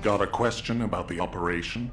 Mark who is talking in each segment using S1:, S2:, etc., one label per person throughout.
S1: Got a question about the operation?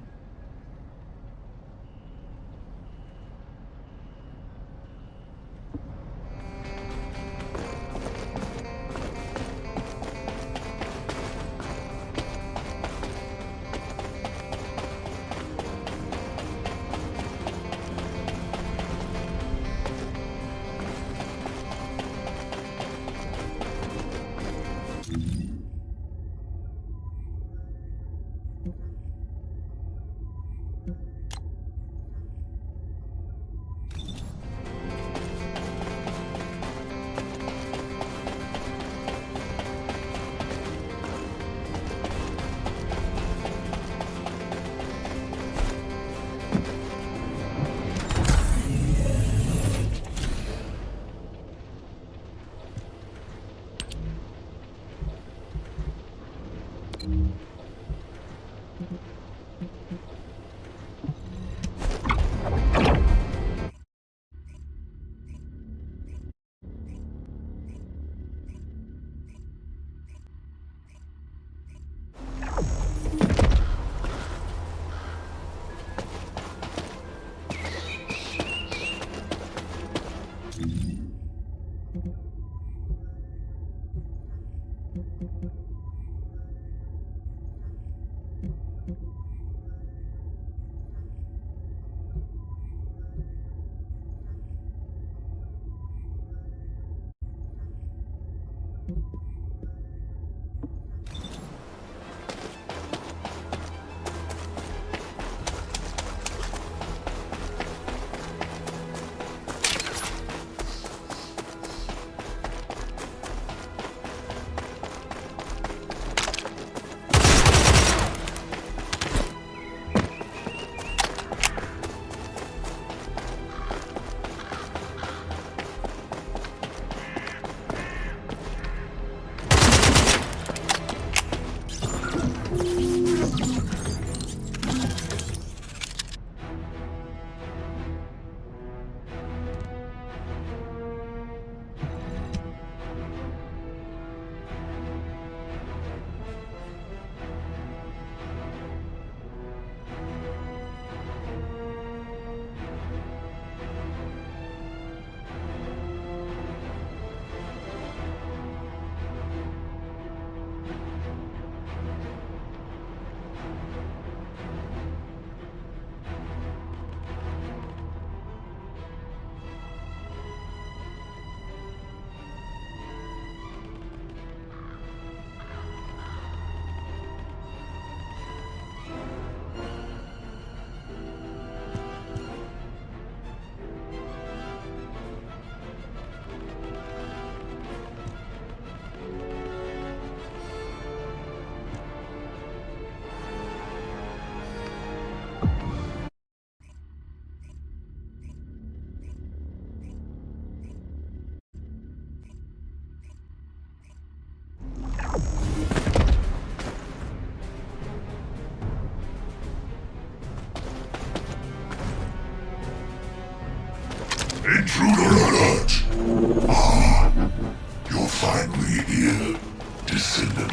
S2: here, Descendant.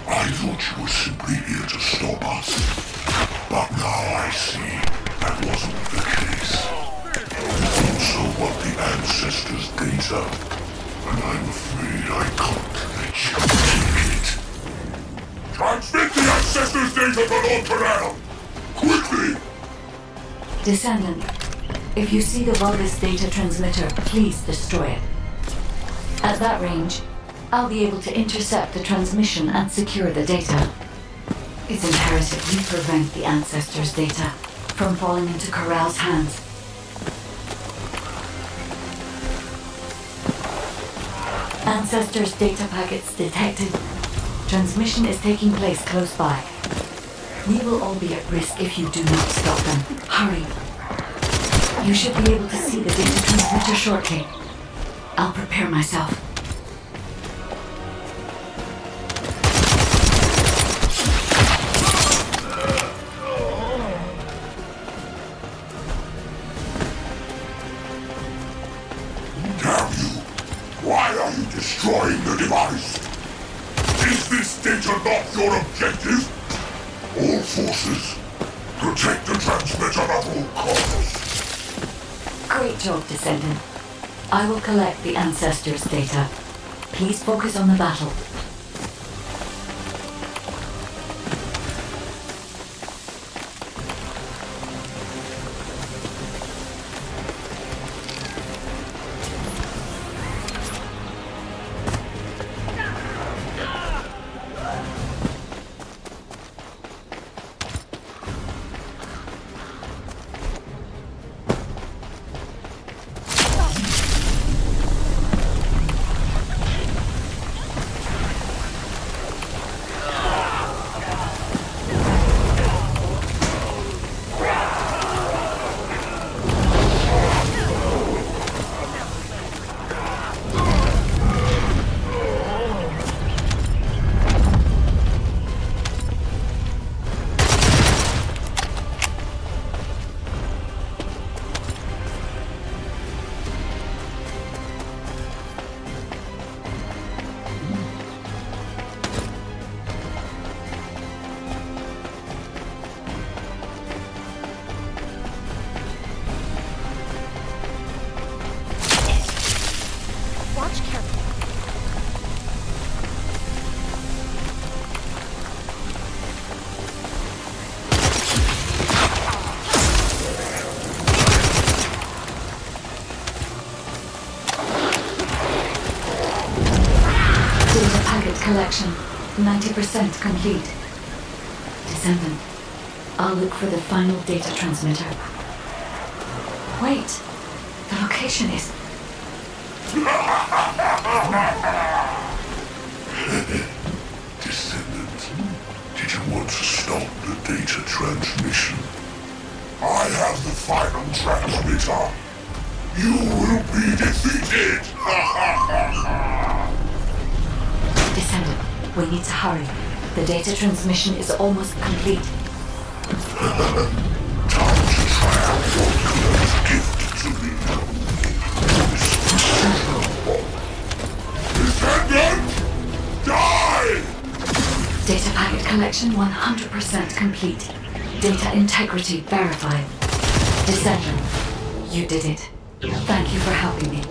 S2: I thought you were simply here to stop us. But now I see that wasn't the case. You also want the Ancestors' data, and I'm afraid I can't let you take it. Transmit the Ancestors' data to Lord Terrell! Quickly!
S3: Descendant, if you see the Vulgus data transmitter, please destroy it. At that range, I'll be able to intercept the transmission and secure the data. It's imperative you prevent the Ancestors' data from falling into Corral's hands. Ancestors' data packets detected. Transmission is taking place close by. We will all be at risk if you do not stop them. Hurry. You should be able to see the data transmitter shortly. I'll prepare myself.
S2: Damn you! Why are you destroying the device? Is this data not your objective? All forces, protect the transmitter at all costs.
S3: Great job, Descendant. I will collect the Ancestors' data. Please focus on the battle.
S4: Watch carefully.
S3: Data packet collection, 90% complete. Descendant, I'll look for the final data transmitter. Wait, the location is...
S2: Descendant, did you want to stop the data transmission? I have the final transmitter. You will be defeated!
S3: Descendant, we need to hurry. The data transmission is almost complete.
S2: Time to try out what Claire's gift to me. Descendant! Die!
S3: Data packet collection 100% complete. Data integrity verified. Descendant, you did it. Thank you for helping me.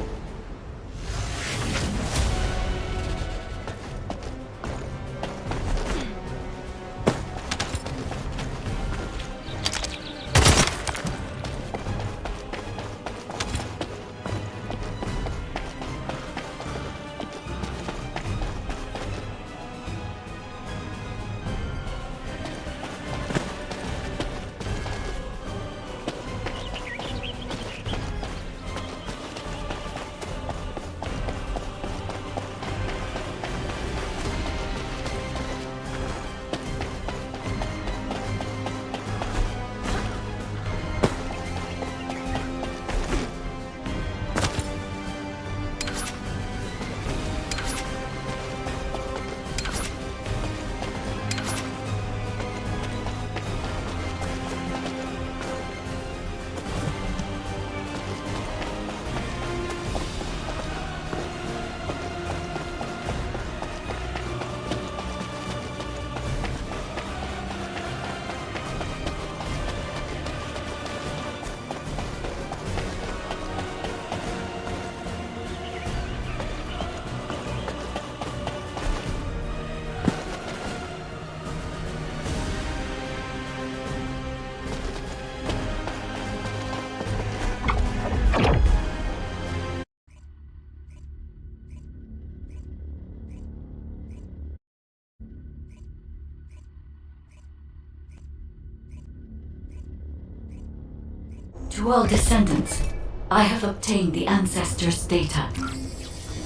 S3: To all descendants, I have obtained the ancestors' data.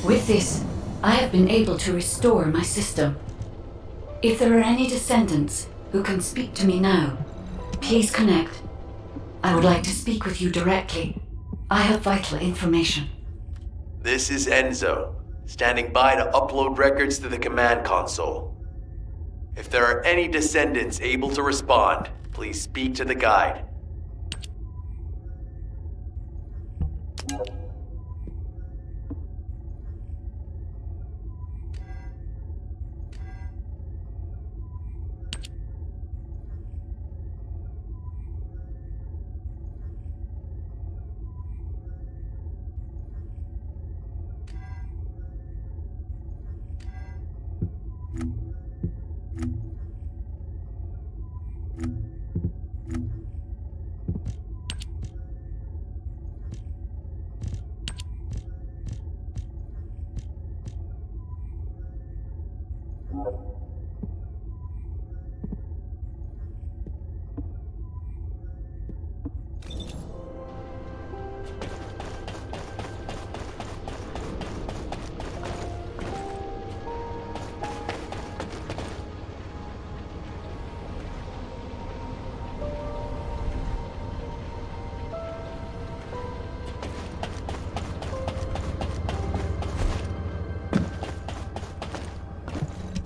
S3: With this, I have been able to restore my system. If there are any descendants who can speak to me now, please connect. I would like to speak with you directly. I have vital information.
S4: This is Enzo, standing by to upload records to the command console. If there are any descendants able to respond, please speak to the guide.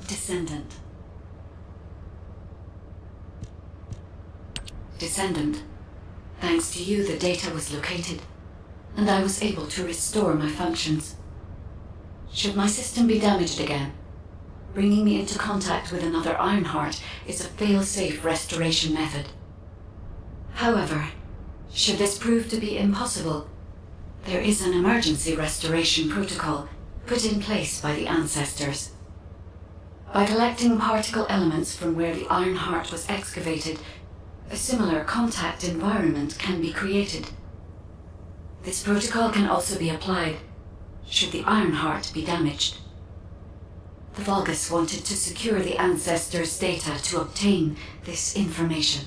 S3: Descendant. Descendant. Thanks to you, the data was located, and I was able to restore my functions. Should my system be damaged again, bringing me into contact with another Ironheart is a fail-safe restoration method. However, should this prove to be impossible, there is an emergency restoration protocol put in place by the ancestors. By collecting particle elements from where the Ironheart was excavated, a similar contact environment can be created. This protocol can also be applied should the Ironheart be damaged. The Vulgus wanted to secure the ancestors' data to obtain this information.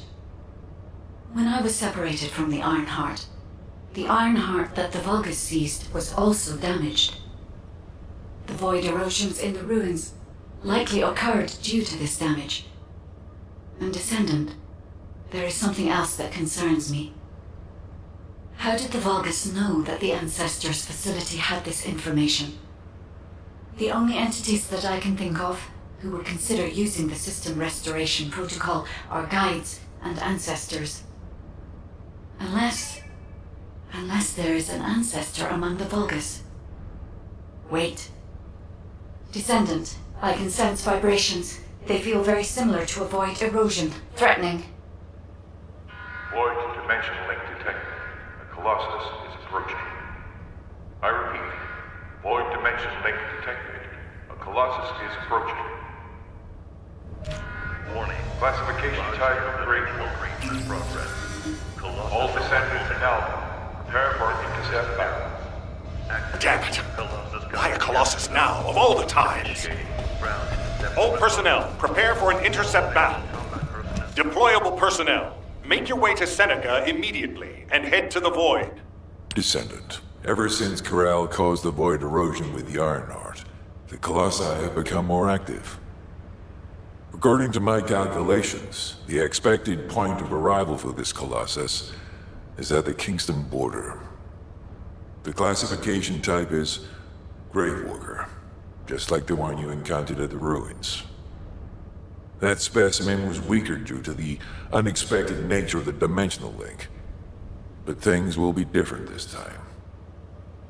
S3: When I was separated from the Ironheart that the Vulgus seized was also damaged. The void erosions in the ruins likely occurred due to this damage. And Descendant, there is something else that concerns me. How did the Vulgus know that the Ancestors facility had this information? The only entities that I can think of who would consider using the system restoration protocol are guides and ancestors. Unless there is an ancestor among the Vulgus. Wait. Descendant, I can sense vibrations. They feel very similar to a void erosion, threatening.
S5: Void dimension link detected. The Colossus is approaching. I repeat, void dimension link detected. A Colossus is approaching. Warning. Classification type grade 4. Progress. All descendants in Alpha. Prepare for an intercept battle.
S6: Damn it! Why a Colossus now, of all the times? All personnel, prepare for an intercept battle. Deployable personnel, make your way to Seneca immediately and head to the Void.
S2: Descendant, ever since Corral caused the void erosion with the Ironheart, the Colossi have become more active. According to my calculations, the expected point of arrival for this Colossus is at the Kingston border. The classification type is Gravewalker, just like the one you encountered at the ruins. That specimen was weaker due to the unexpected nature of the dimensional link. But things will be different this time.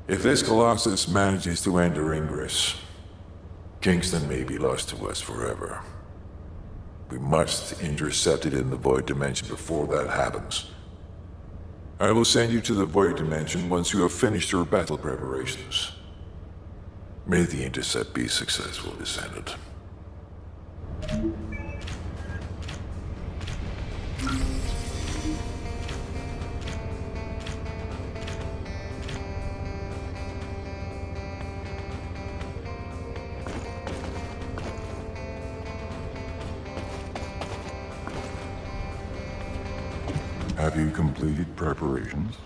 S2: If this Colossus manages to enter Ingress, Kingston may be lost to us forever. We must intercept it in the Void Dimension before that happens. I will send you to the Void Dimension once you have finished your battle preparations. May the intercept be successful, Descendant. Have you completed preparations?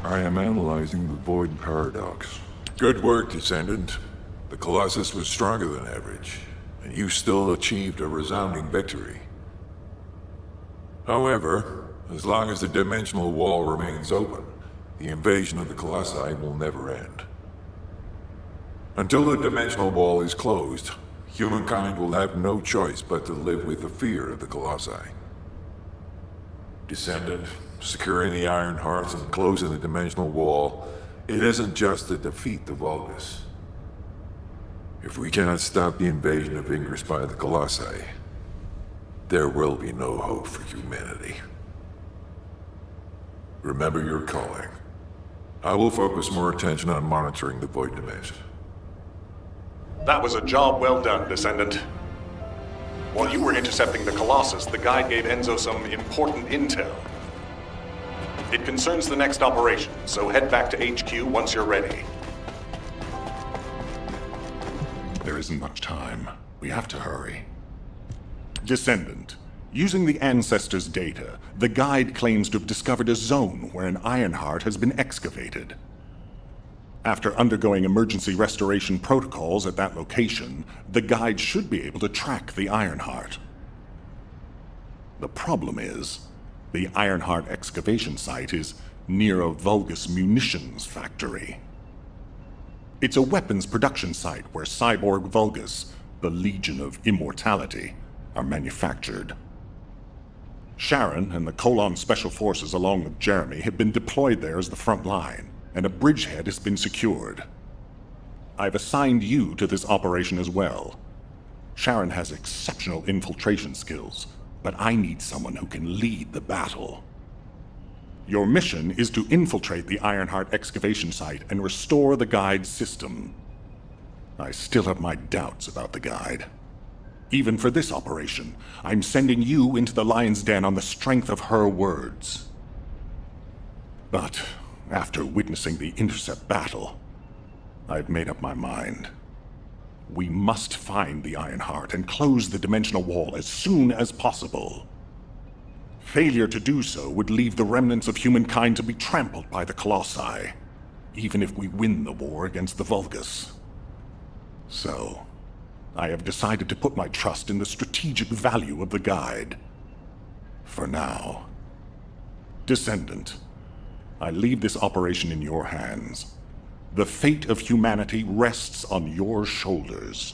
S2: I am analyzing the Void Paradox. Good work, Descendant. The Colossus was stronger than average, and you still achieved a resounding victory. However, as long as the dimensional wall remains open, the invasion of the Colossi will never end. Until the dimensional wall is closed, humankind will have no choice but to live with the fear of the Colossi. Descendant, securing the Iron Hearts and closing the dimensional wall, it isn't just to defeat the Vulgus. If we cannot stop the invasion of Ingress by the Colossi, there will be no hope for humanity. Remember your calling. I will focus more attention on monitoring the Void Dimension.
S6: That was a job well done, Descendant. While you were intercepting the Colossus, the guide gave Enzo some important intel. It concerns the next operation, so head back to HQ once you're ready.
S1: There isn't much time. We have to hurry.
S5: Descendant. Using the Ancestors' data, the guide claims to have discovered a zone where an Ironheart has been excavated. After undergoing emergency restoration protocols at that location, the guide should be able to track the Ironheart. The problem is, the Ironheart excavation site is near a Vulgus munitions factory. It's a weapons production site where cyborg Vulgus, the Legion of Immortality, are manufactured. Sharon and the Colon Special Forces along with Jeremy have been deployed there as the front line, and a bridgehead has been secured. I've assigned you to this operation as well. Sharon has exceptional infiltration skills, but I need someone who can lead the battle. Your mission is to infiltrate the Ironheart excavation site and restore the guide's system. I still have my doubts about the guide. Even for this operation, I'm sending you into the Lion's Den on the strength of her words. But after witnessing the intercept battle, I've made up my mind. We must find the Ironheart and close the dimensional wall as soon as possible. Failure to do so would leave the remnants of humankind to be trampled by the Colossi, even if we win the war against the Vulgus. So, I have decided to put my trust in the strategic value of the guide. For now. Descendant, I leave this operation in your hands. The fate of humanity rests on your shoulders.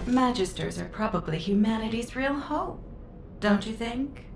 S7: Magisters are probably humanity's real hope, don't you think?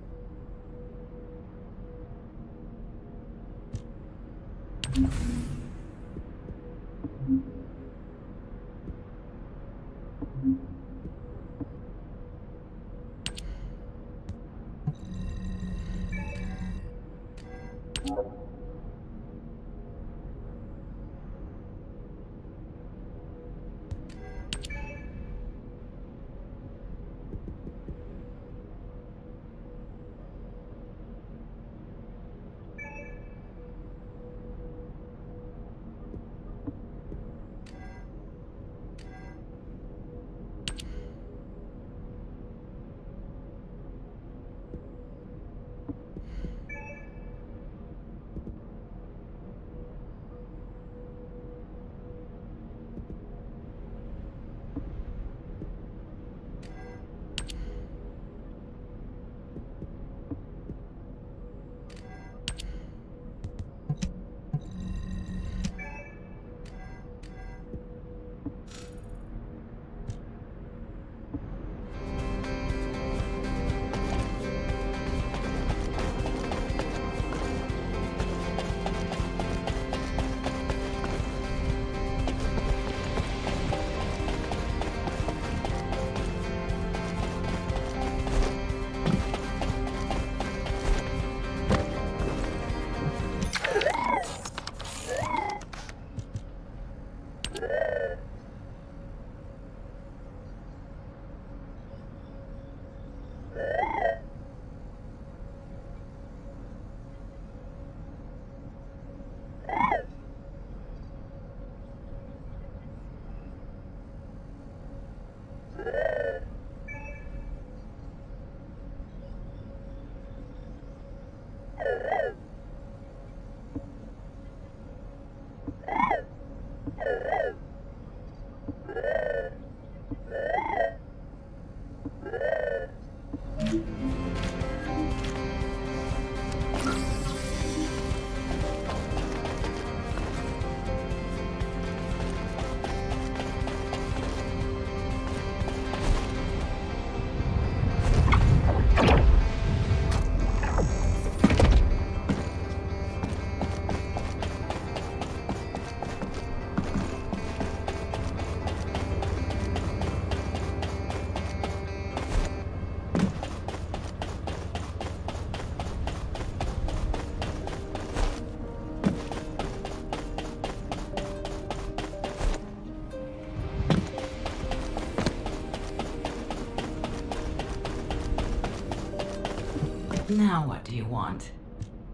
S7: Now what do you want?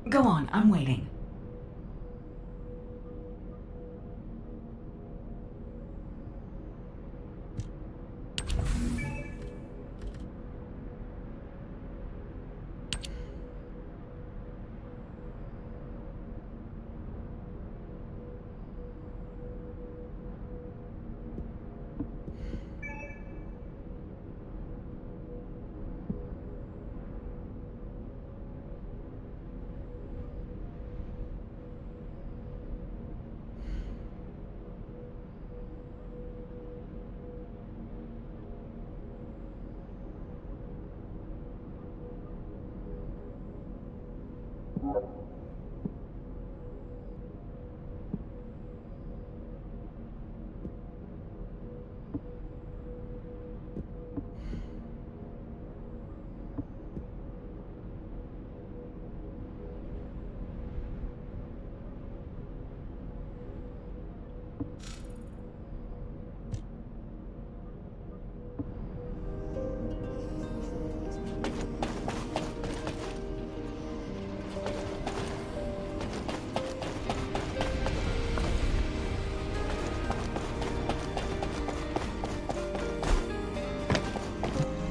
S7: Go on, I'm waiting.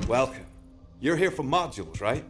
S8: Welcome. You're here for modules, right?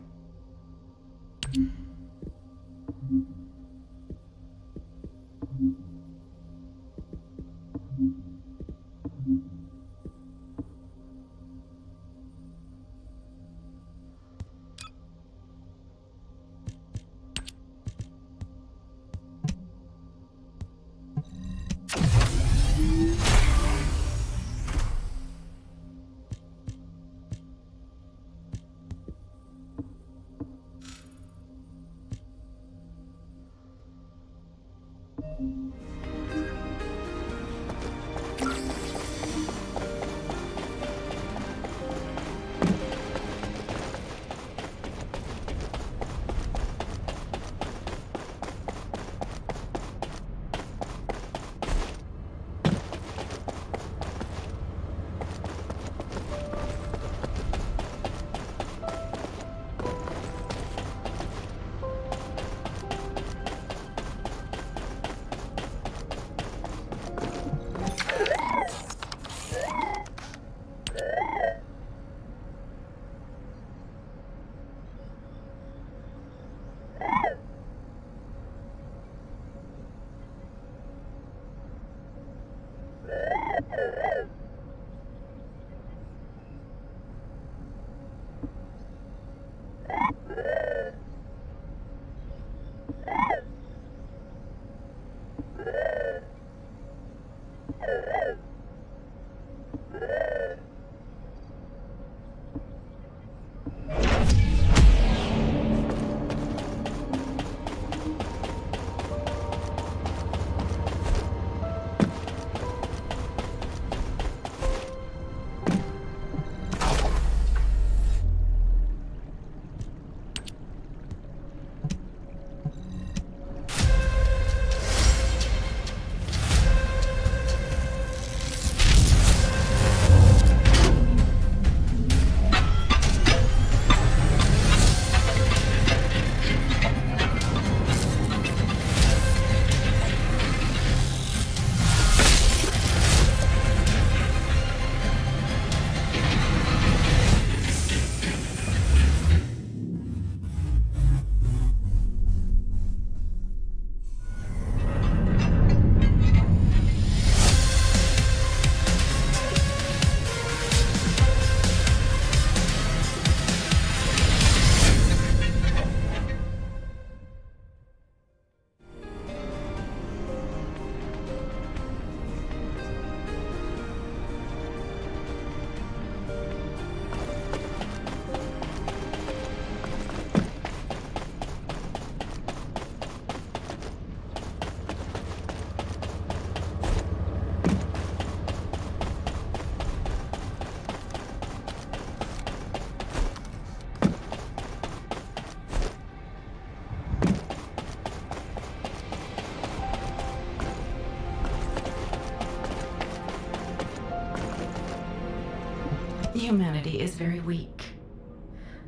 S7: Humanity is very weak.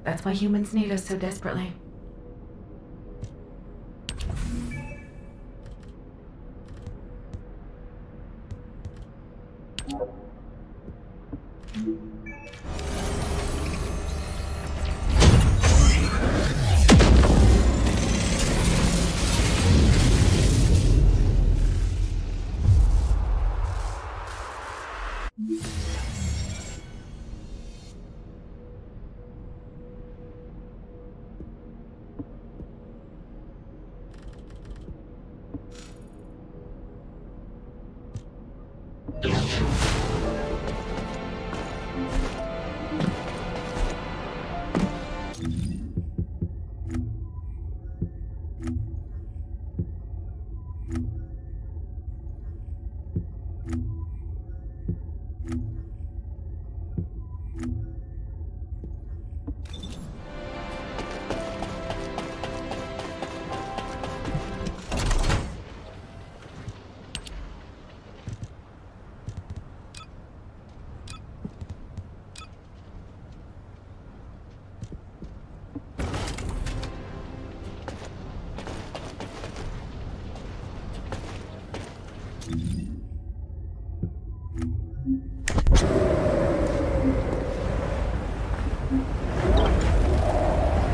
S7: That's why humans need us so desperately.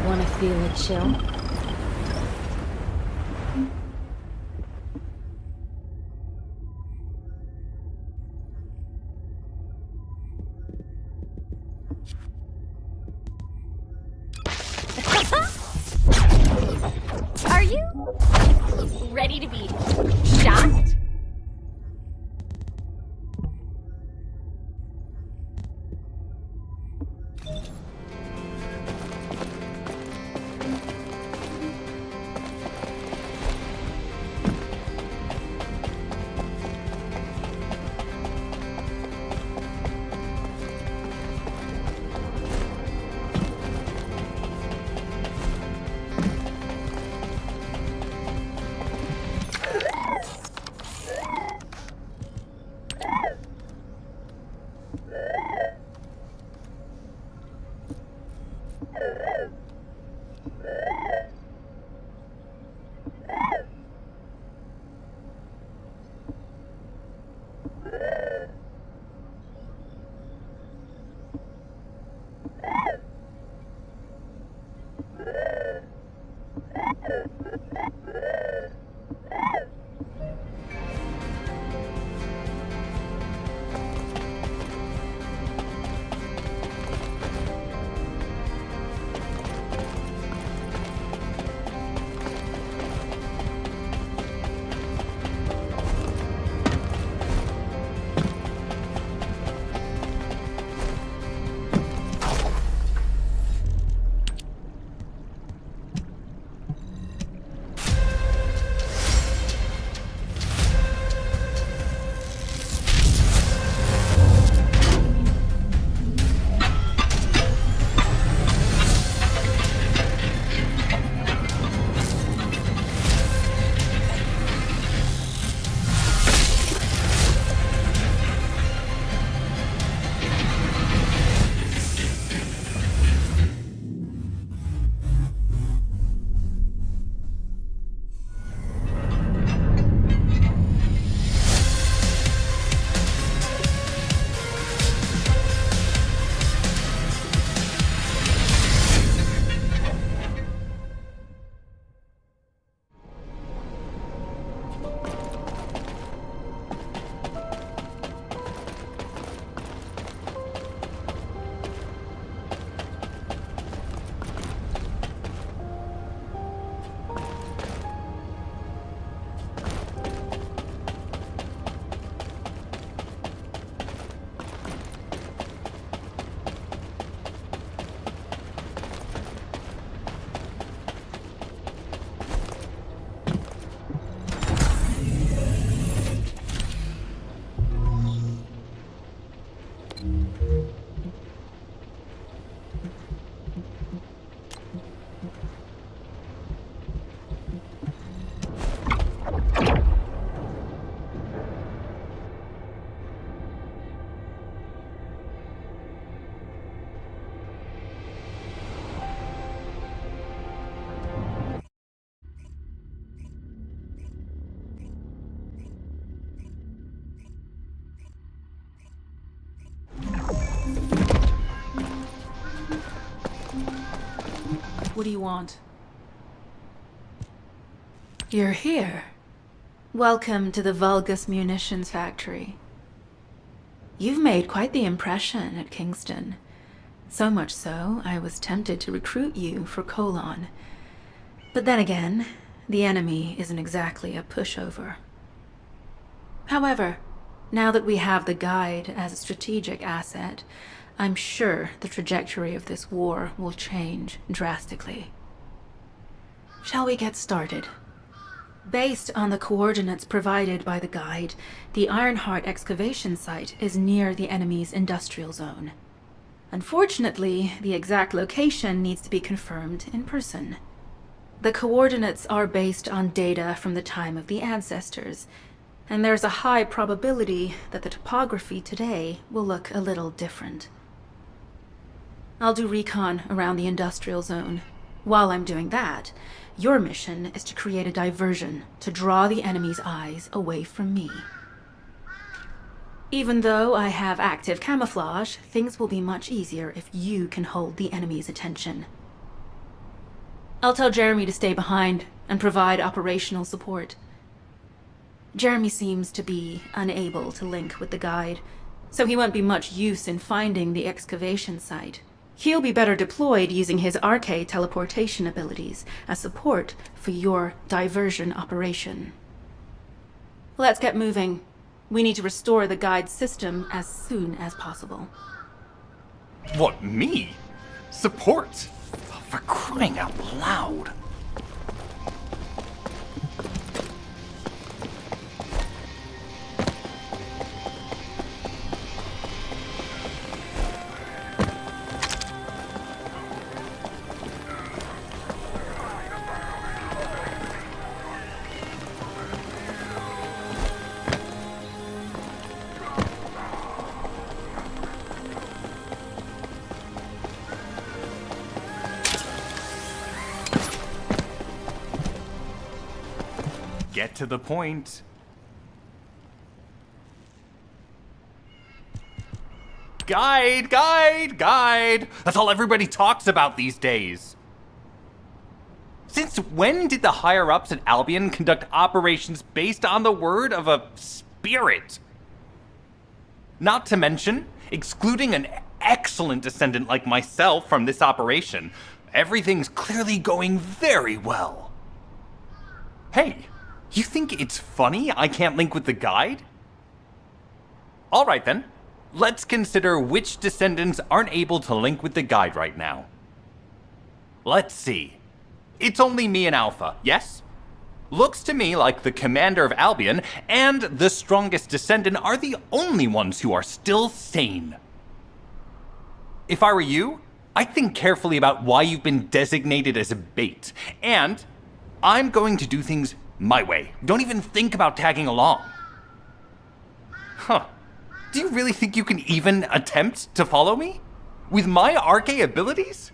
S8: Wanna feel a chill?
S9: Are you ready to be shocked?
S7: What do you want? You're here. Welcome to the Vulgus Munitions Factory. You've made quite the impression at Kingston. So much so, I was tempted to recruit you for Colon. But then again, the enemy isn't exactly a pushover. However, now that we have the Guide as a strategic asset, I'm sure the trajectory of this war will change drastically. Shall we get started? Based on the coordinates provided by the Guide, the Ironheart excavation site is near the enemy's industrial zone. Unfortunately, the exact location needs to be confirmed in person. The coordinates are based on data from the time of the ancestors, and there's a high probability that the topography today will look a little different. I'll do recon around the industrial zone. While I'm doing that, your mission is to create a diversion to draw the enemy's eyes away from me. Even though I have active camouflage, things will be much easier if you can hold the enemy's attention. I'll tell Jeremy to stay behind and provide operational support. Jeremy seems to be unable to link with the Guide, so he won't be much use in finding the excavation site. He'll be better deployed using his arcade teleportation abilities as support for your diversion operation. Let's get moving. We need to restore the Guide's system as soon as possible.
S10: What, me? Support? For crying out loud. Get to the point. Guide! That's all everybody talks about these days. Since when did the higher-ups at Albion conduct operations based on the word of a spirit? Not to mention, excluding an excellent descendant like myself from this operation, everything's clearly going very well. Hey, you think it's funny I can't link with the Guide? All right then, let's consider which descendants aren't able to link with the Guide right now. Let's see. It's only me and Alpha, yes? Looks to me like the commander of Albion and the strongest descendant are the only ones who are still sane. If I were you, I'd think carefully about why you've been designated as a bait, and I'm going to do things my way. Don't even think about tagging along. Huh. Do you really think you can even attempt to follow me? With my arcane abilities?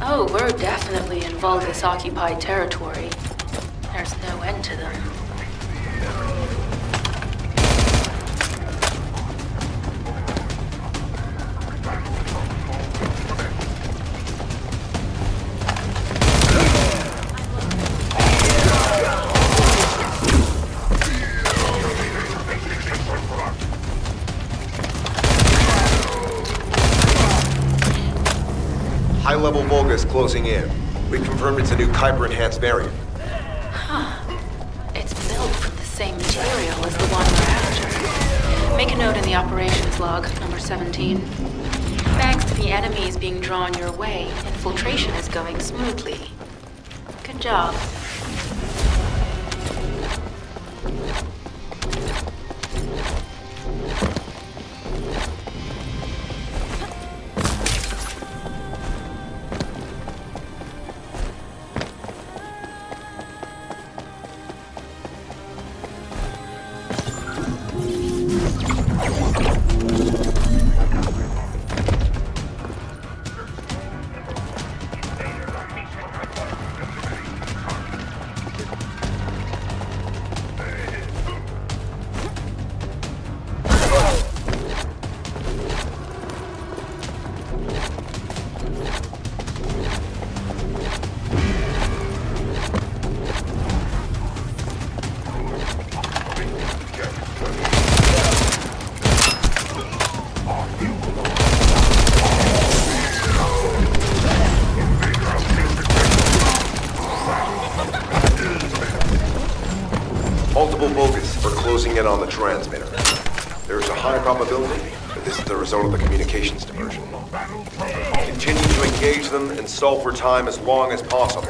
S7: Oh, we're definitely in Vulgus-occupied territory. There's no end to them.
S11: High-level Vulgus closing in. We confirmed it's a new Kuiper-enhanced variant.
S7: Huh. It's built from the same material as the one we're after. Make a note in the operations log, number 17. Thanks to the enemies being drawn your way, infiltration is going smoothly. Good job.
S11: Multiple Vulgus are closing in on the transmitter. There is a high probability that this is the result of the communications diversion. Continue to engage them and stall for time as long as possible.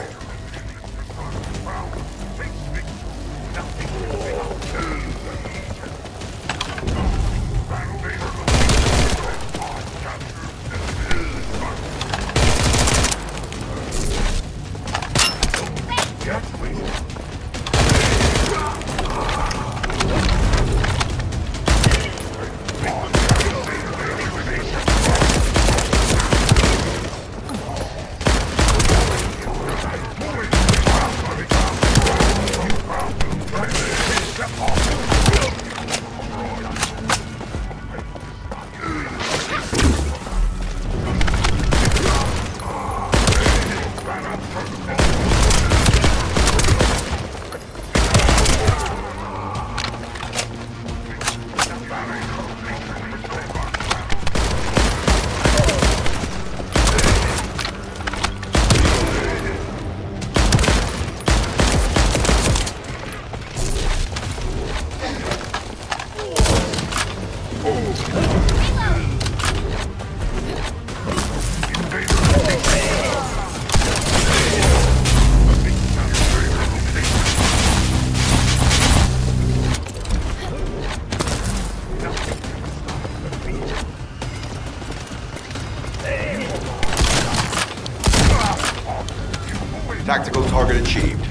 S11: Tactical target achieved.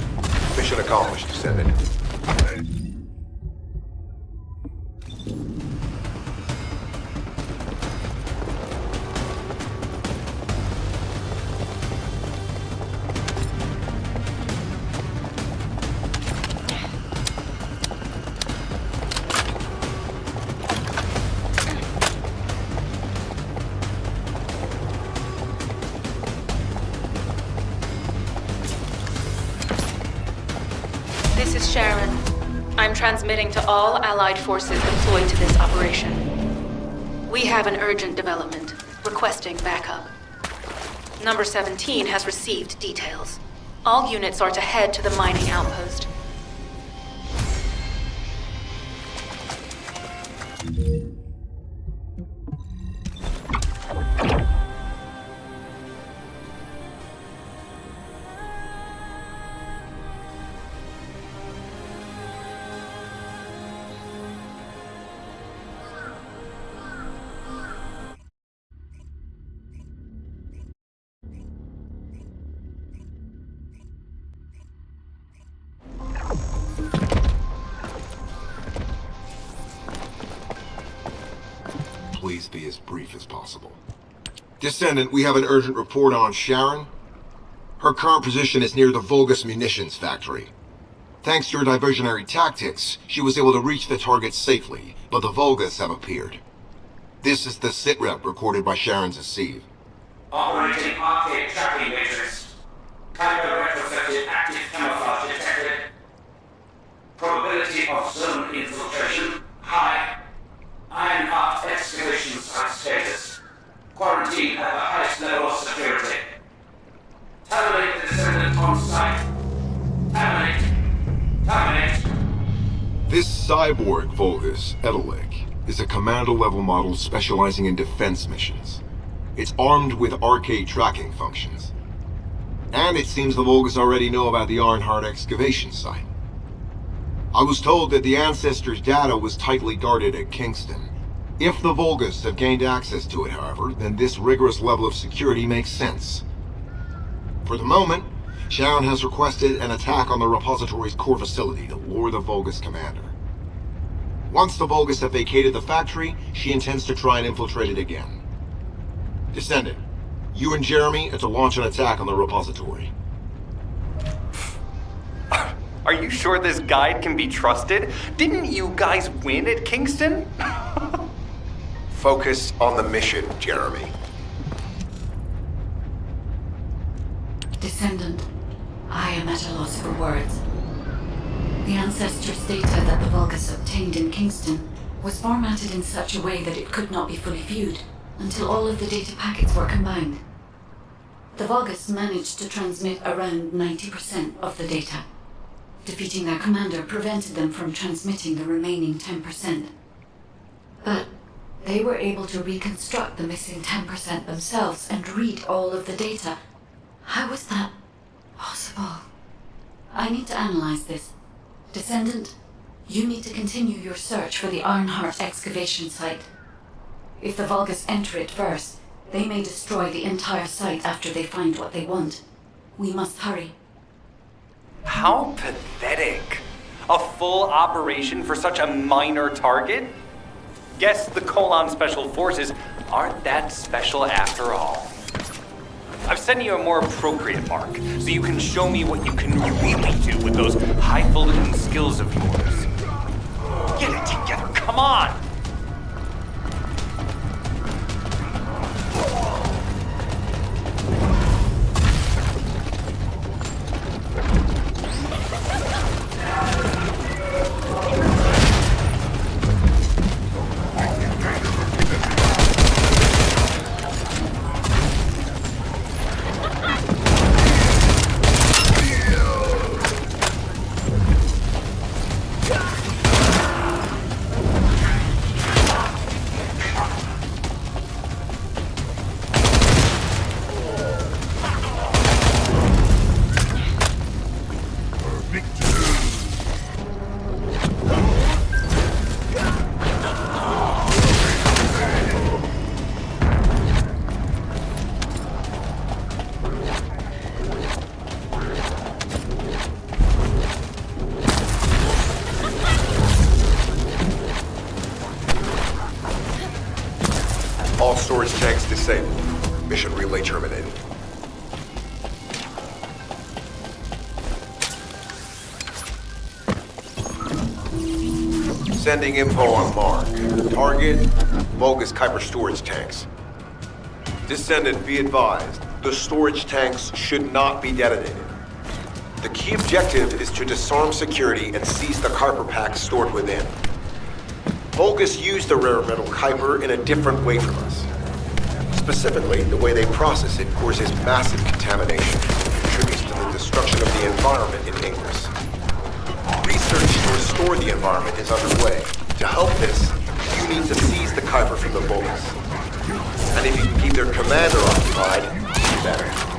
S11: Mission accomplished, Descendant.
S7: This is Sharon. I'm transmitting to all Allied forces deployed to this operation. We have an urgent development, requesting backup. Number 17 has received details. All units are to head to the mining outpost.
S2: Please be as brief as possible. Descendant, we have an urgent report on Sharon. Her current position is near the Vulgus munitions factory. Thanks to your diversionary tactics, she was able to reach the target safely, but the Vulgus have appeared. This is the sitrep recorded by Sharon's Deceive.
S12: Operating arcade tracking matrix. Kyber retrofitted active camouflage detected. Probability of zone infiltration high. Ironheart excavation site status. Quarantine at the highest level of security. Terminate the Descendant on site. Terminate.
S2: This cyborg Vulgus, Edelik,
S13: is a commander-level model specializing in defense missions. It's armed with arcade tracking functions. And it seems the Volgas already know about the Arnhart excavation site. I was told that the Ancestors' data was tightly guarded at Kingston. If the Volgas have gained access to it, however, then this rigorous level of security makes sense. For the moment, Sharon has requested an attack on the repository's core facility to lure the Volgas commander. Once the Volgas have vacated the factory, she intends to try and infiltrate it again. Descendant, you and Jeremy are to launch an attack on the repository.
S10: Are you sure this guide can be trusted? Didn't you guys win at Kingston?
S11: Focus on the mission, Jeremy.
S3: Descendant, I am at a loss for words. The Ancestors' data that the Volgas obtained in Kingston was formatted in such a way that it could not be fully viewed until all of the data packets were combined. The Volgas managed to transmit around 90% of the data. Defeating their commander prevented them from transmitting the remaining 10%. But they were able to reconstruct the missing 10% themselves and read all of the data. How was that possible? I need to analyze this. Descendant, you need to continue your search for the Arnhart excavation site. If the Volgas enter it first, they may destroy the entire site after they find what they want. We must hurry.
S10: How pathetic. A full operation for such a minor target? Guess the Colon Special Forces aren't that special after all. I've sent you a more appropriate mark, so you can show me what you can really do with those highfalutin skills of yours. Get it together, come on!
S11: All storage tanks disabled. Mission relay terminated. Sending info on mark. Target, Volgas Kuiper storage tanks. Descendant, be advised, the storage tanks should not be detonated. The key objective is to disarm security and seize the Kuiper packs stored within. Volgas use the rare metal Kuiper in a different way from us. Specifically, the way they process it causes massive contamination, contributes to the destruction of the environment in Ingress. Research to restore the environment is underway. To help this, you need to seize the Kuiper from the Volgas. And if you can keep their commander occupied, better.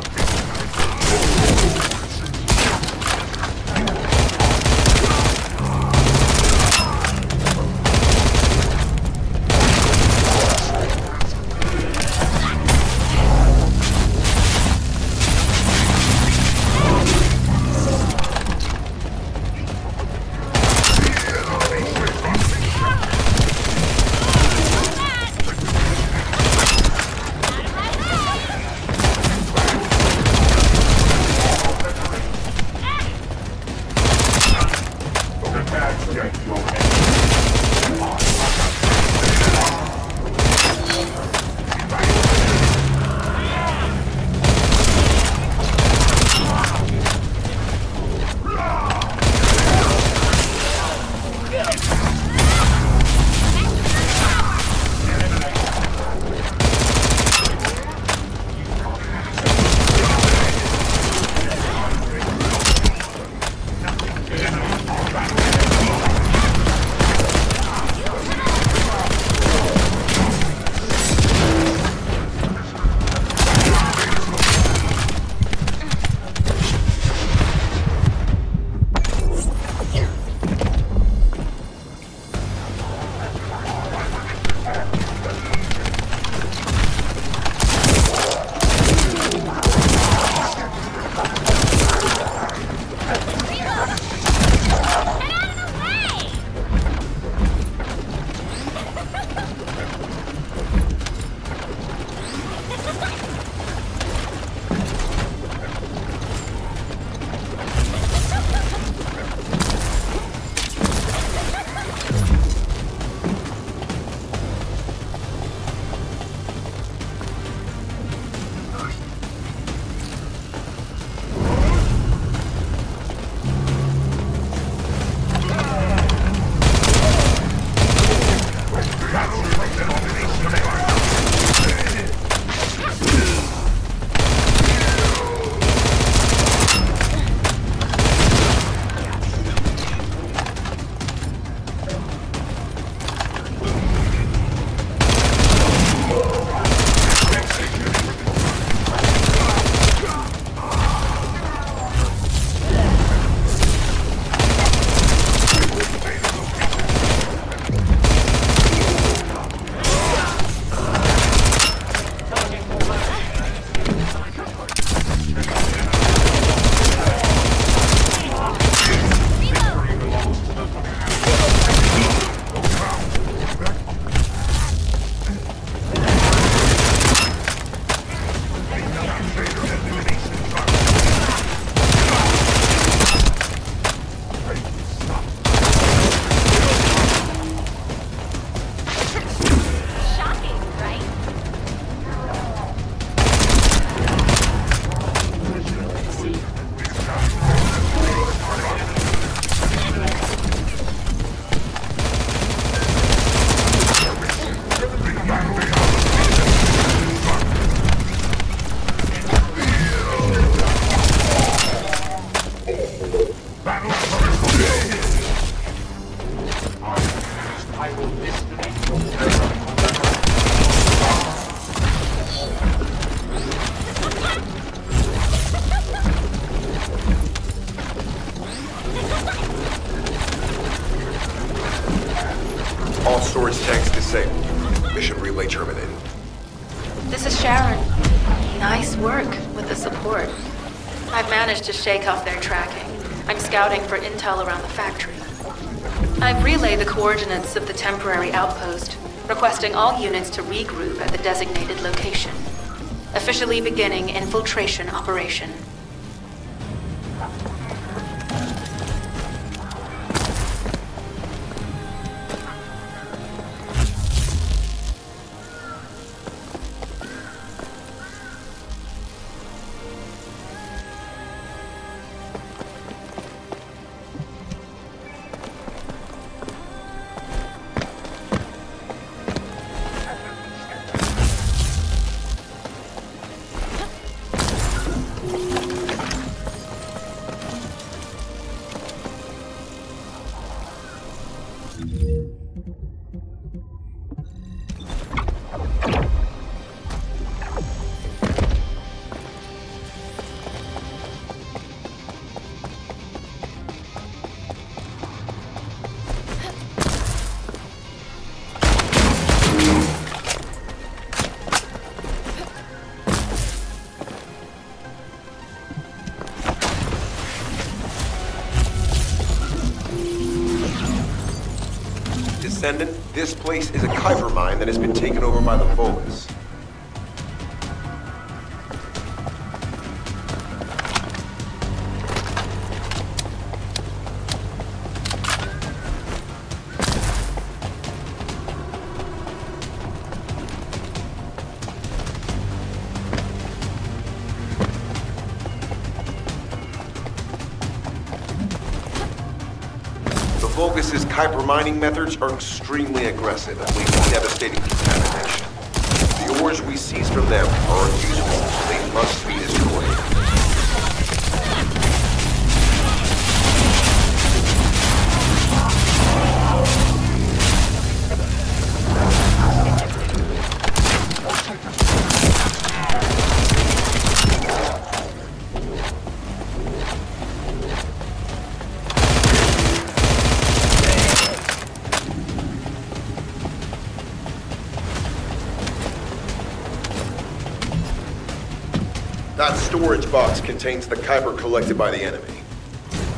S7: work with the support. I've managed to shake off their tracking. I'm scouting for intel around the factory. I've relayed the coordinates of the temporary outpost, requesting all units to regroup at the designated location. Officially beginning infiltration operation.
S11: Descendant, this place is a Kuiper mine that has been taken over by the Vulgus. Vulgus' Kuiper mining methods are extremely aggressive and lead to devastating contamination. The ores we seize from them are unusable, so they must be destroyed. That storage box contains the Kuiper collected by the enemy.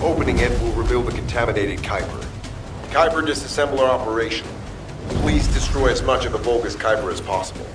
S11: Opening it will reveal the contaminated Kuiper. Kuiper disassembler operation. Please destroy as much of the Vulgus Kuiper as possible.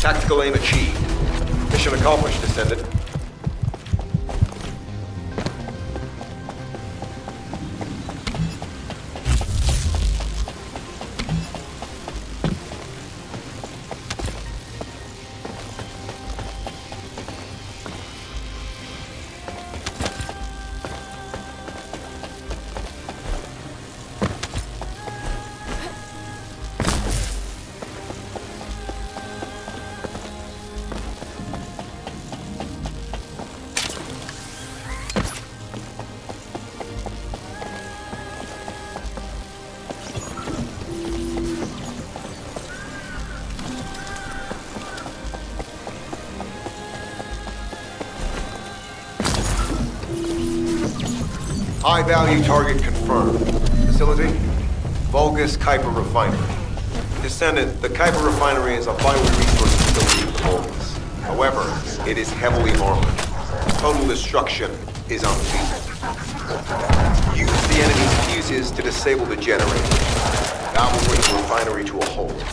S11: Tactical aim achieved. Mission accomplished, Descendant. High-value target confirmed. Facility? Vulgus Kuiper Refinery. Descendant, the Kuiper Refinery is a vital resource facility for the Vulgus. However, it is heavily armored. Total destruction is unfeasible. Use the enemy's fuses to disable the generator. That will bring the refinery to a halt.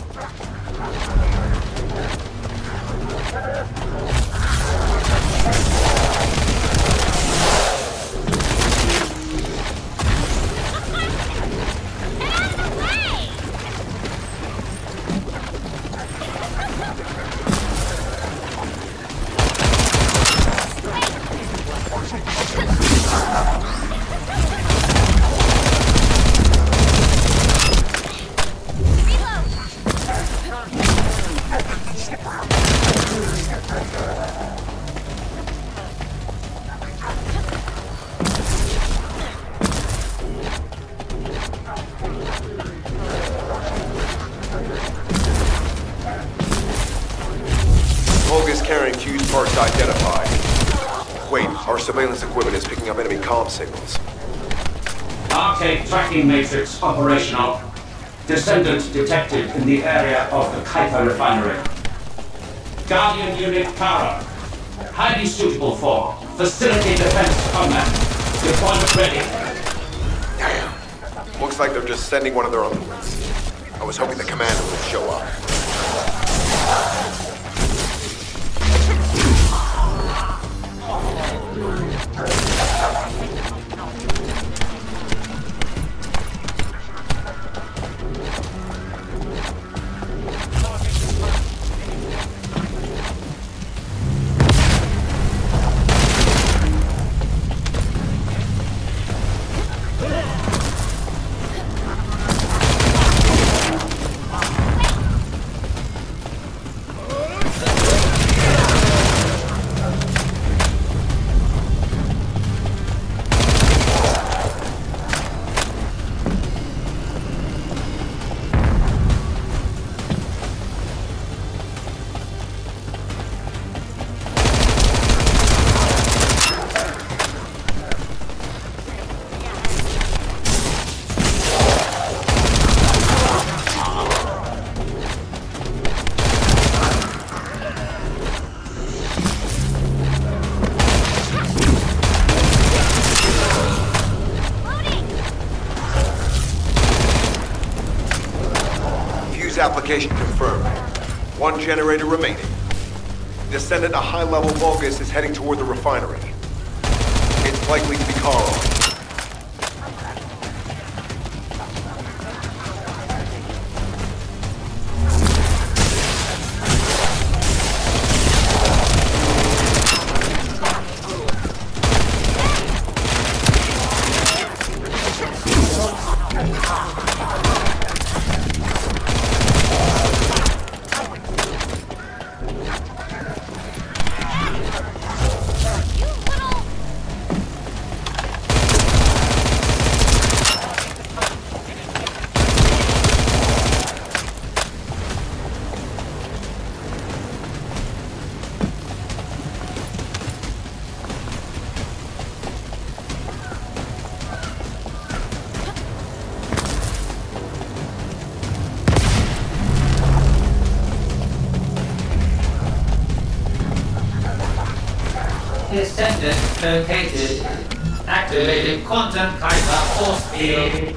S11: Vulgus carrying fuse parts identified. Wait, our surveillance equipment is picking up enemy comm signals.
S12: Arcade tracking matrix operational. Descendant detected in the area of the Kuiper refinery. Guardian unit power. Highly suitable for facility defense combat. Deployment ready.
S11: Damn. Looks like they're just sending one of their own. I was hoping the commander would show up. Application confirmed. One generator remaining. Descendant, a high-level Vulgus is heading toward the refinery. It's likely to be Carl.
S12: Descendant located. Activated quantum Kuiper force field.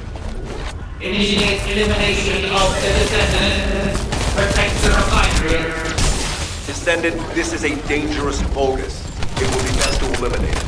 S12: Initiate elimination of the Descendant. Protect the refinery.
S11: Descendant, this is a dangerous Vulgus. It will be best to eliminate it.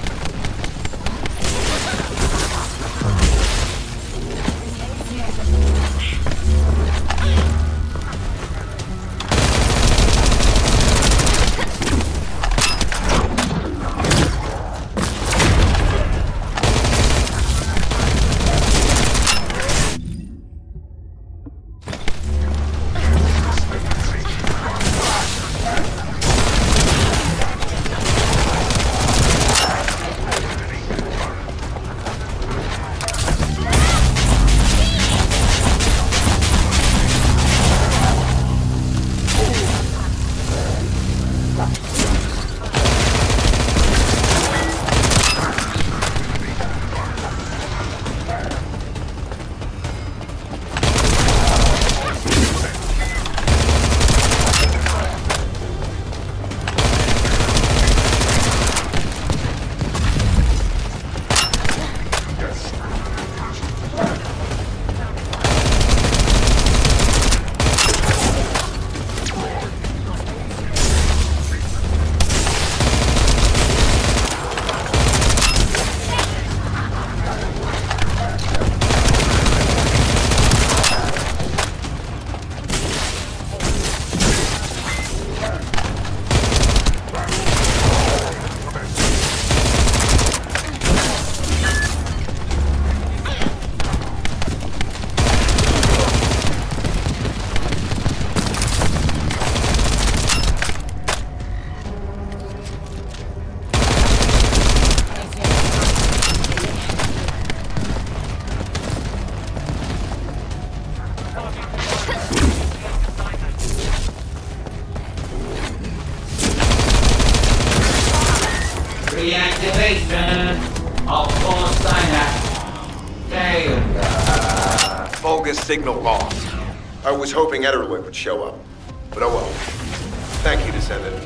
S12: Reactivation of core synapse.
S11: Vulgus signal lost. I was hoping Ederwood would show up. But oh well. Thank you, Descendant.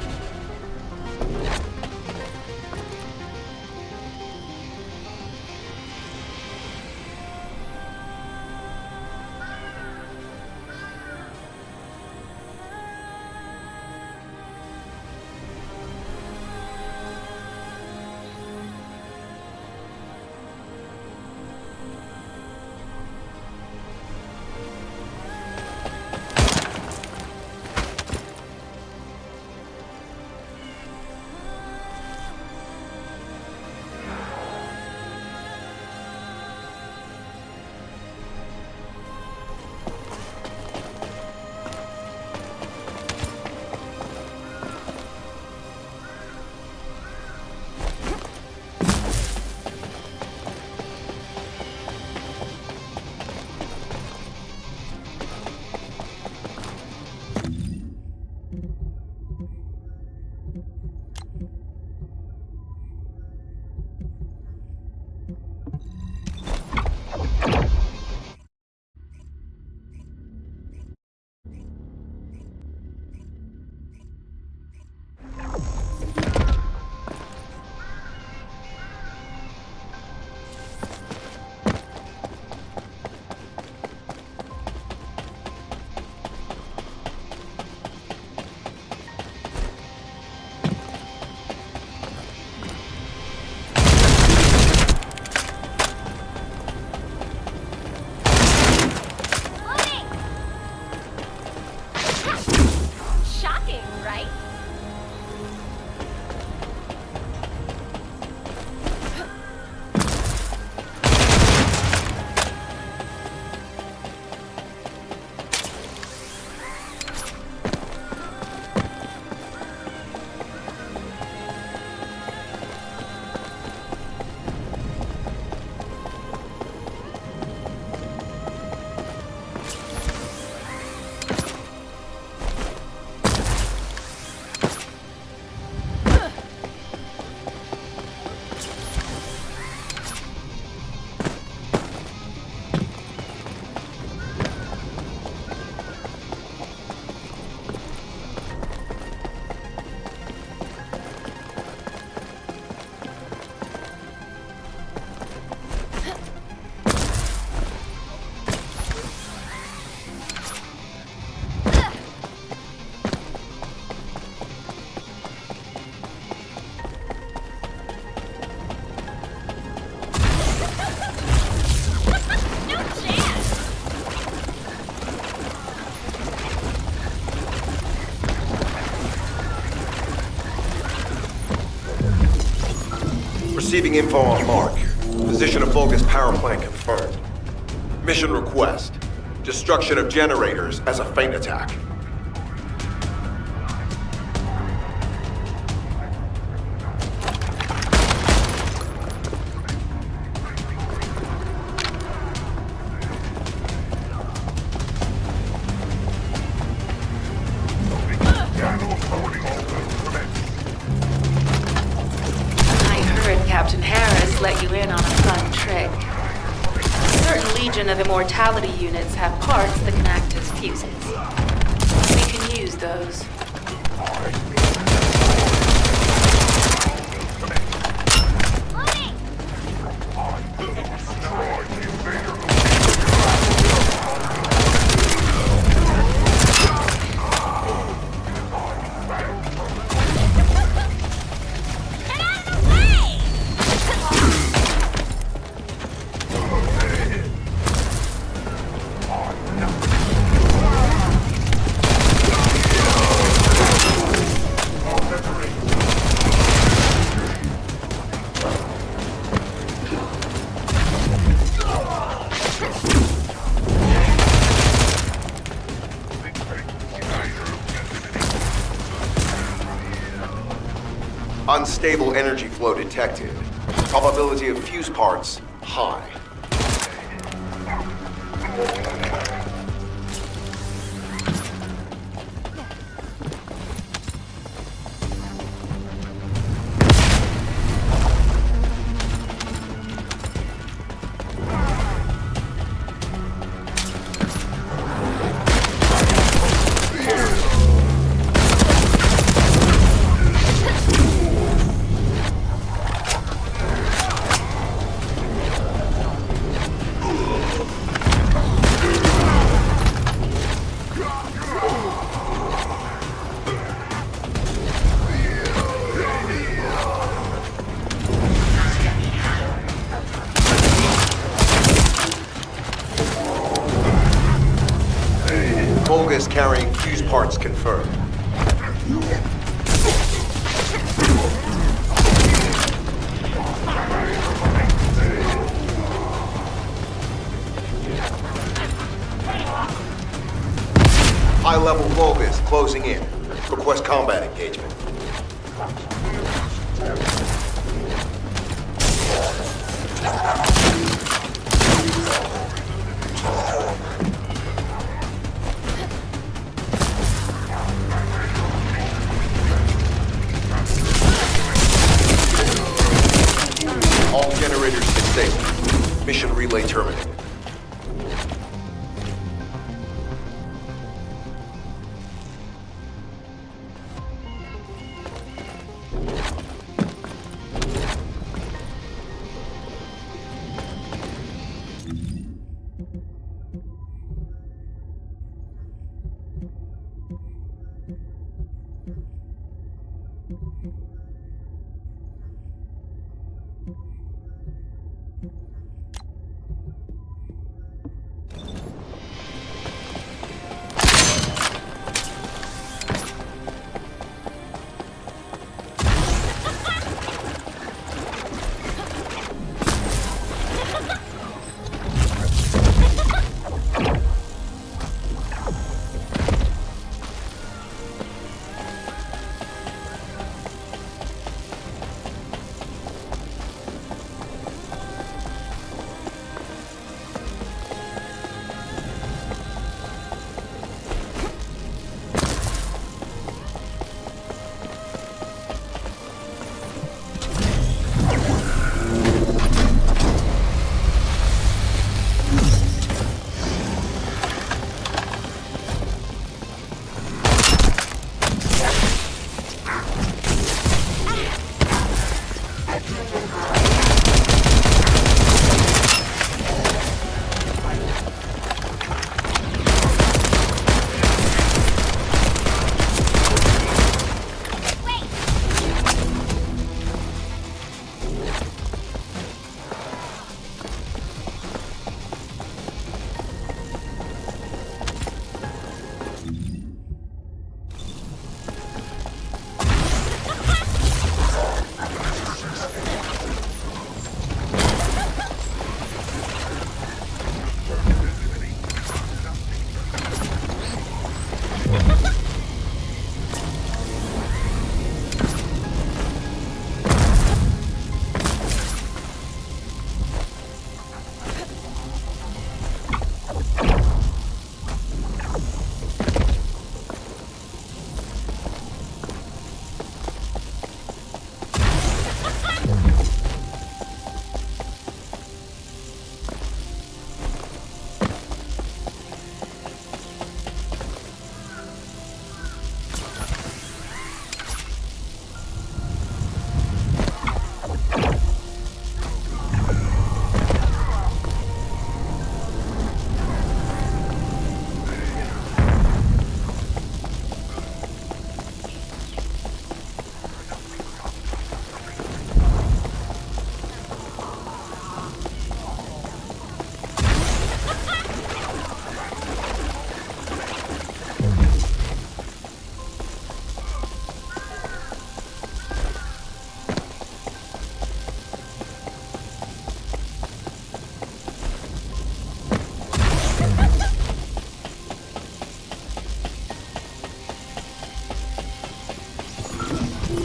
S11: Receiving info on Mark. Position of Vulgus power plant confirmed. Mission request. Destruction of generators as a feint attack.
S7: Captain Harris let you in on a fun trick. Certain Legion of Immortality units have parts that can act as fuses. We can use those.
S11: Unstable energy flow detected. Probability of fuse parts, high. Vulgus carrying fuse parts confirmed. High-level Vulgus closing in. Request combat engagement. All generators disabled. Mission relay terminated.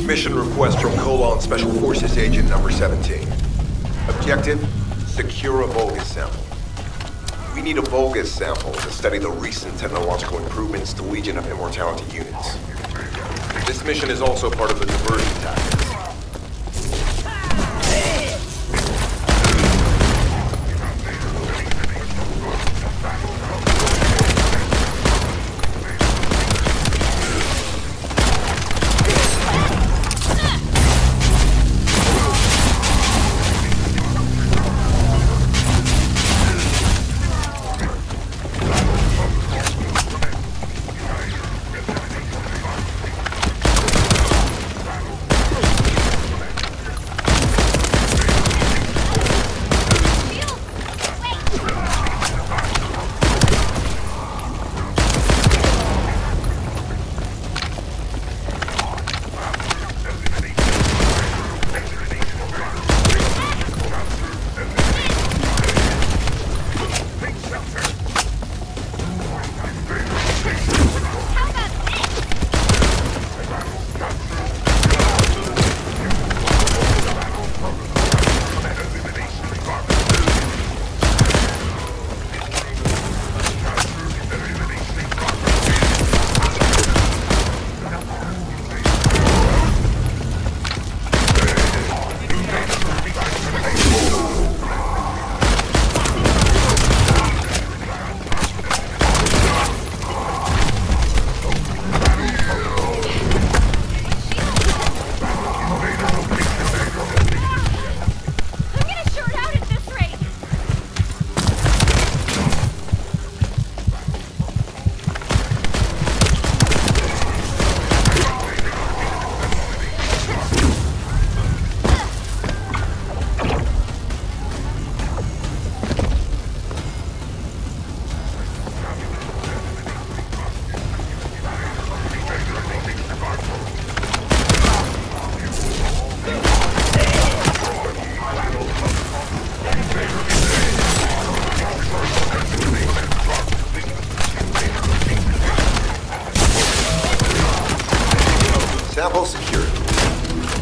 S11: Mission request from Colon Special Forces Agent number 17. Objective, secure a Vulgus sample. We need a Vulgus sample to study the recent technological improvements to Legion of Immortality units. This mission is also part of the diversion tactics.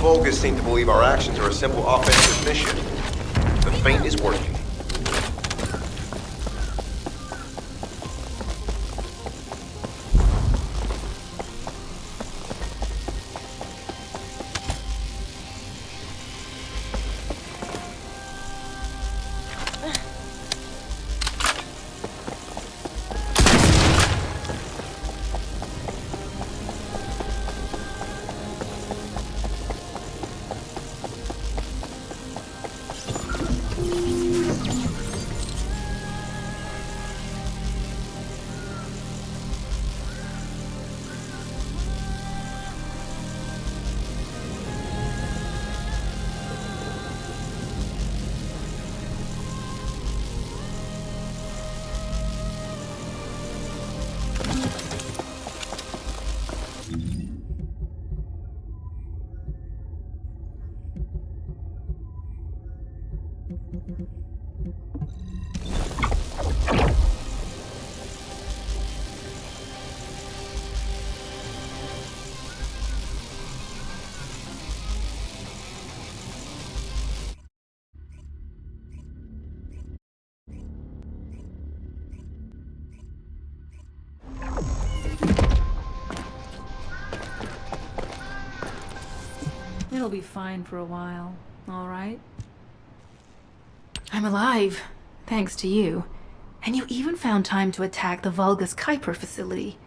S11: Vulgus seem to believe our actions are a simple offensive mission. The feint is working.
S7: It'll be fine for a while, all right? I'm alive, thanks to you. And you even found time to attack the Vulgus Kuiper facility.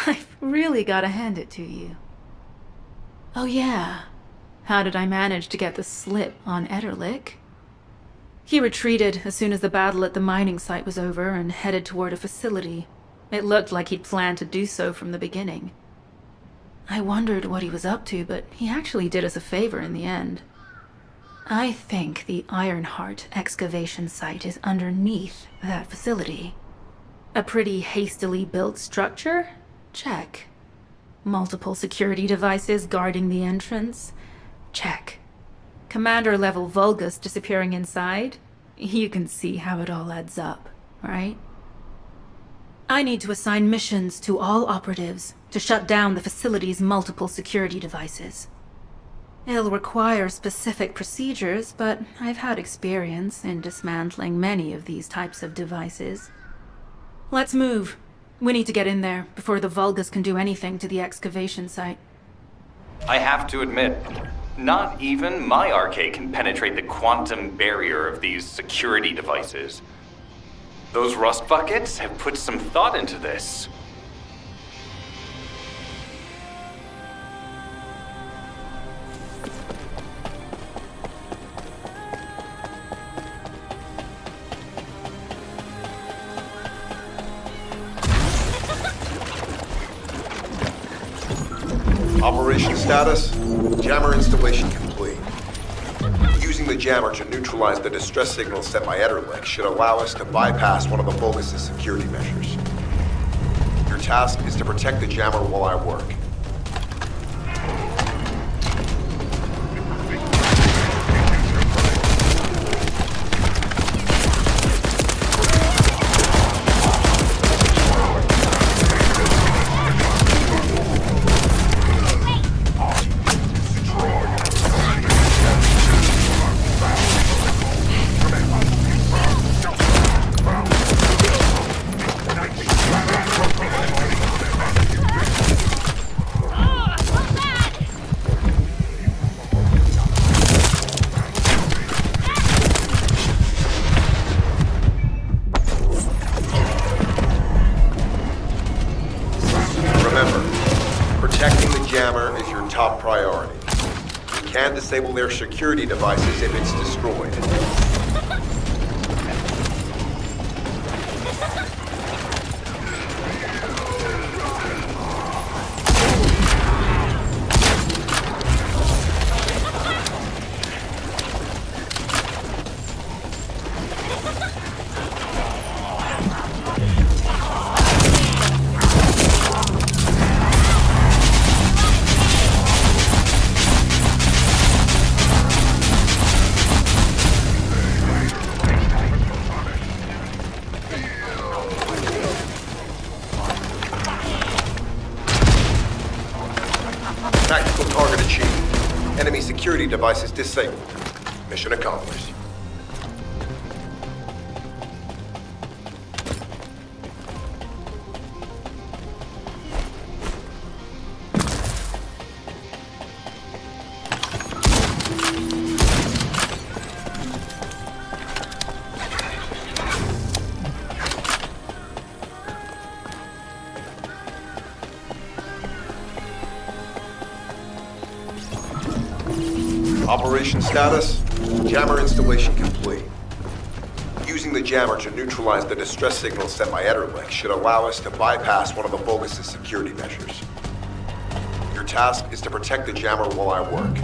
S7: I've really gotta hand it to you. Oh yeah, how did I manage to get the slip on Ederlich? He retreated as soon as the battle at the mining site was over and headed toward a facility. It looked like he'd planned to do so from the beginning. I wondered what he was up to, but he actually did us a favor in the end. I think the Ironheart excavation site is underneath that facility. A pretty hastily built structure? Check. Multiple security devices guarding the entrance? Check. Commander-level Vulgus disappearing inside? You can see how it all adds up, right? I need to assign missions to all operatives to shut down the facility's multiple security devices. It'll require specific procedures, but I've had experience in dismantling many of these types of devices. Let's move. We need to get in there before the Vulgus can do anything to the excavation site.
S10: I have to admit, not even my arcade can penetrate the quantum barrier of these security devices. Those rust buckets have put some thought into this.
S11: Operation status, jammer installation complete. Using the jammer to neutralize the distress signal set by Ederlich should allow us to bypass one of the Vulgus' security measures. Your task is to protect the jammer while I work. Top priority. You can disable their security devices if it's destroyed. Enemy security devices disabled. Mission accomplished. Operation status, jammer installation complete. Using the jammer to neutralize the distress signal sent by Etterlink should allow us to bypass one of the Vulgus' security measures. Your task is to protect the jammer while I work.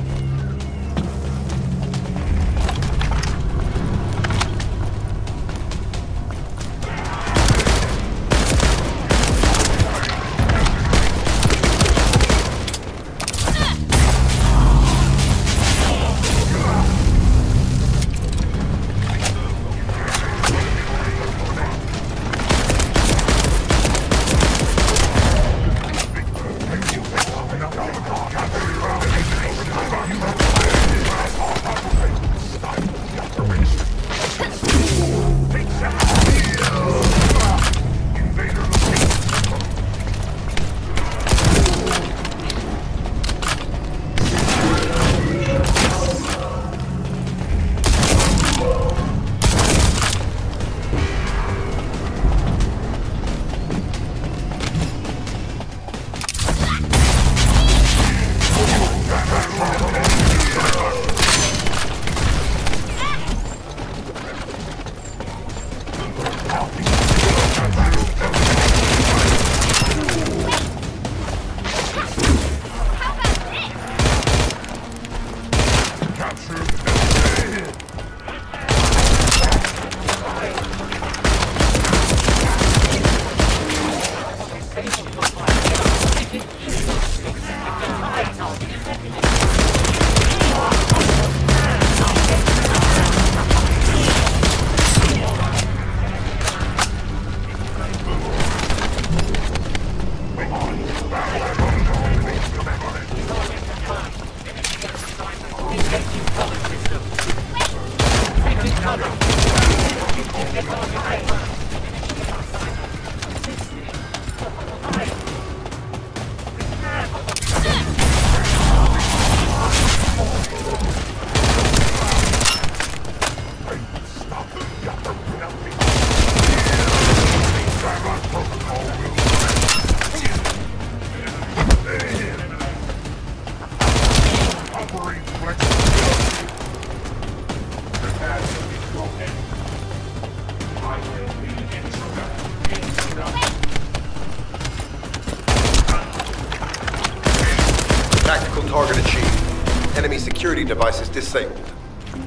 S11: Tactical target achieved. Enemy security devices disabled.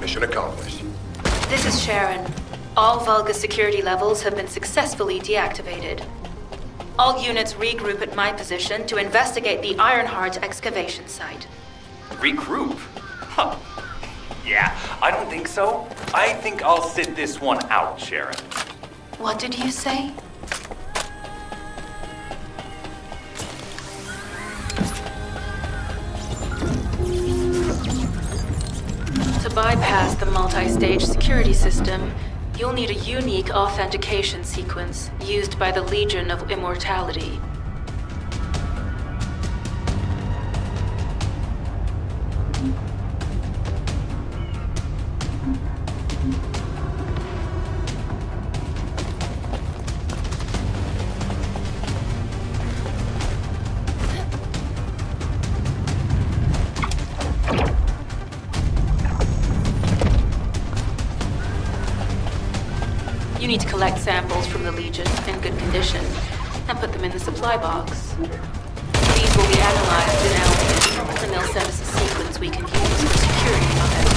S11: Mission accomplished.
S7: This is Sharon. All Vulgus security levels have been successfully deactivated. All units regroup at my position to investigate the Ironheart excavation site.
S10: Regroup? Huh. Yeah, I don't think so. I think I'll sit this one out, Sharon.
S7: What did you say? To bypass the multi-stage security system, you'll need a unique authentication sequence used by the Legion of Immortality. You need to collect samples from the Legion in good condition and put them in the supply box. These will be analyzed in Albion, and they'll send us a sequence we can use for security authentication.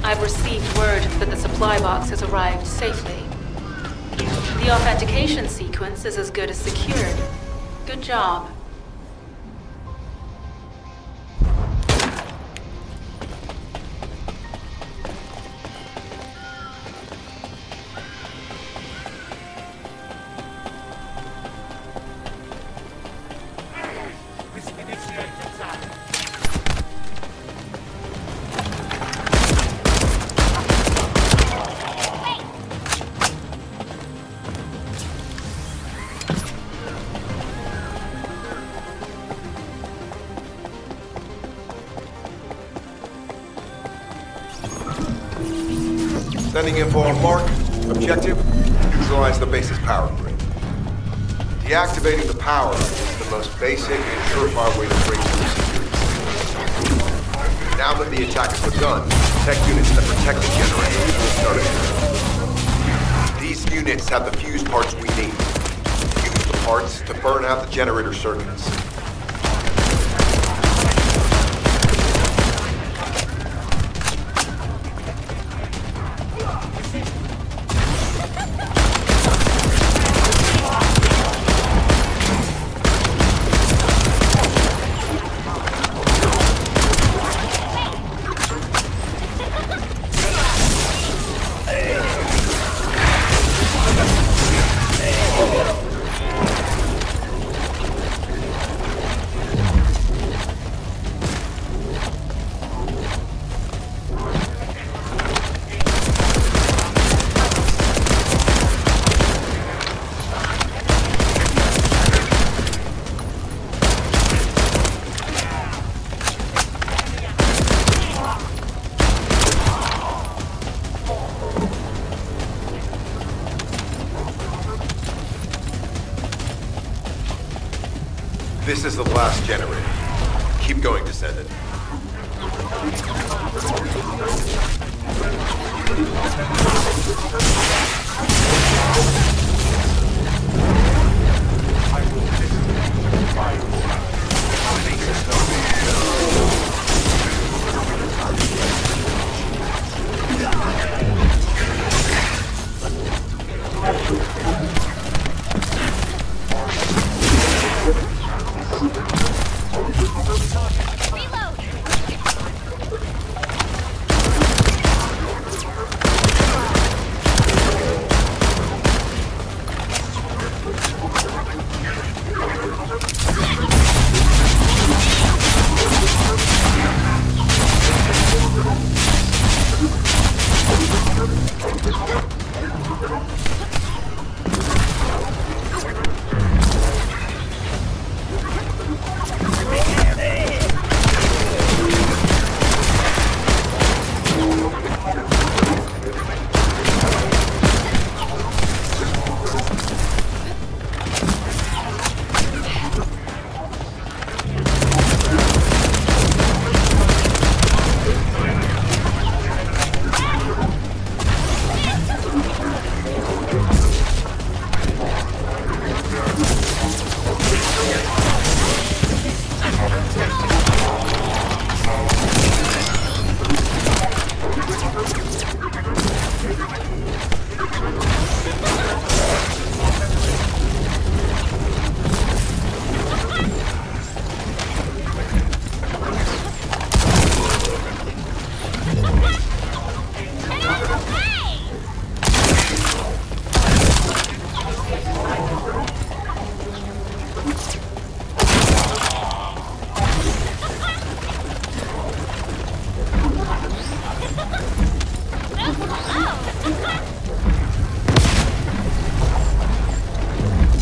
S7: I've received word that the supply box has arrived safely. The authentication sequence is as good as secured. Good job.
S11: Sending info on Mark. Objective, neutralize the base's power grid. Deactivating the power is the most basic and surefire way to break through security. Now that the attack has begun, tech units that protect the generator will start it. These units have the fuse parts we need. Use the parts to burn out the generator circuits. This is the last generator. Keep going, Descendant.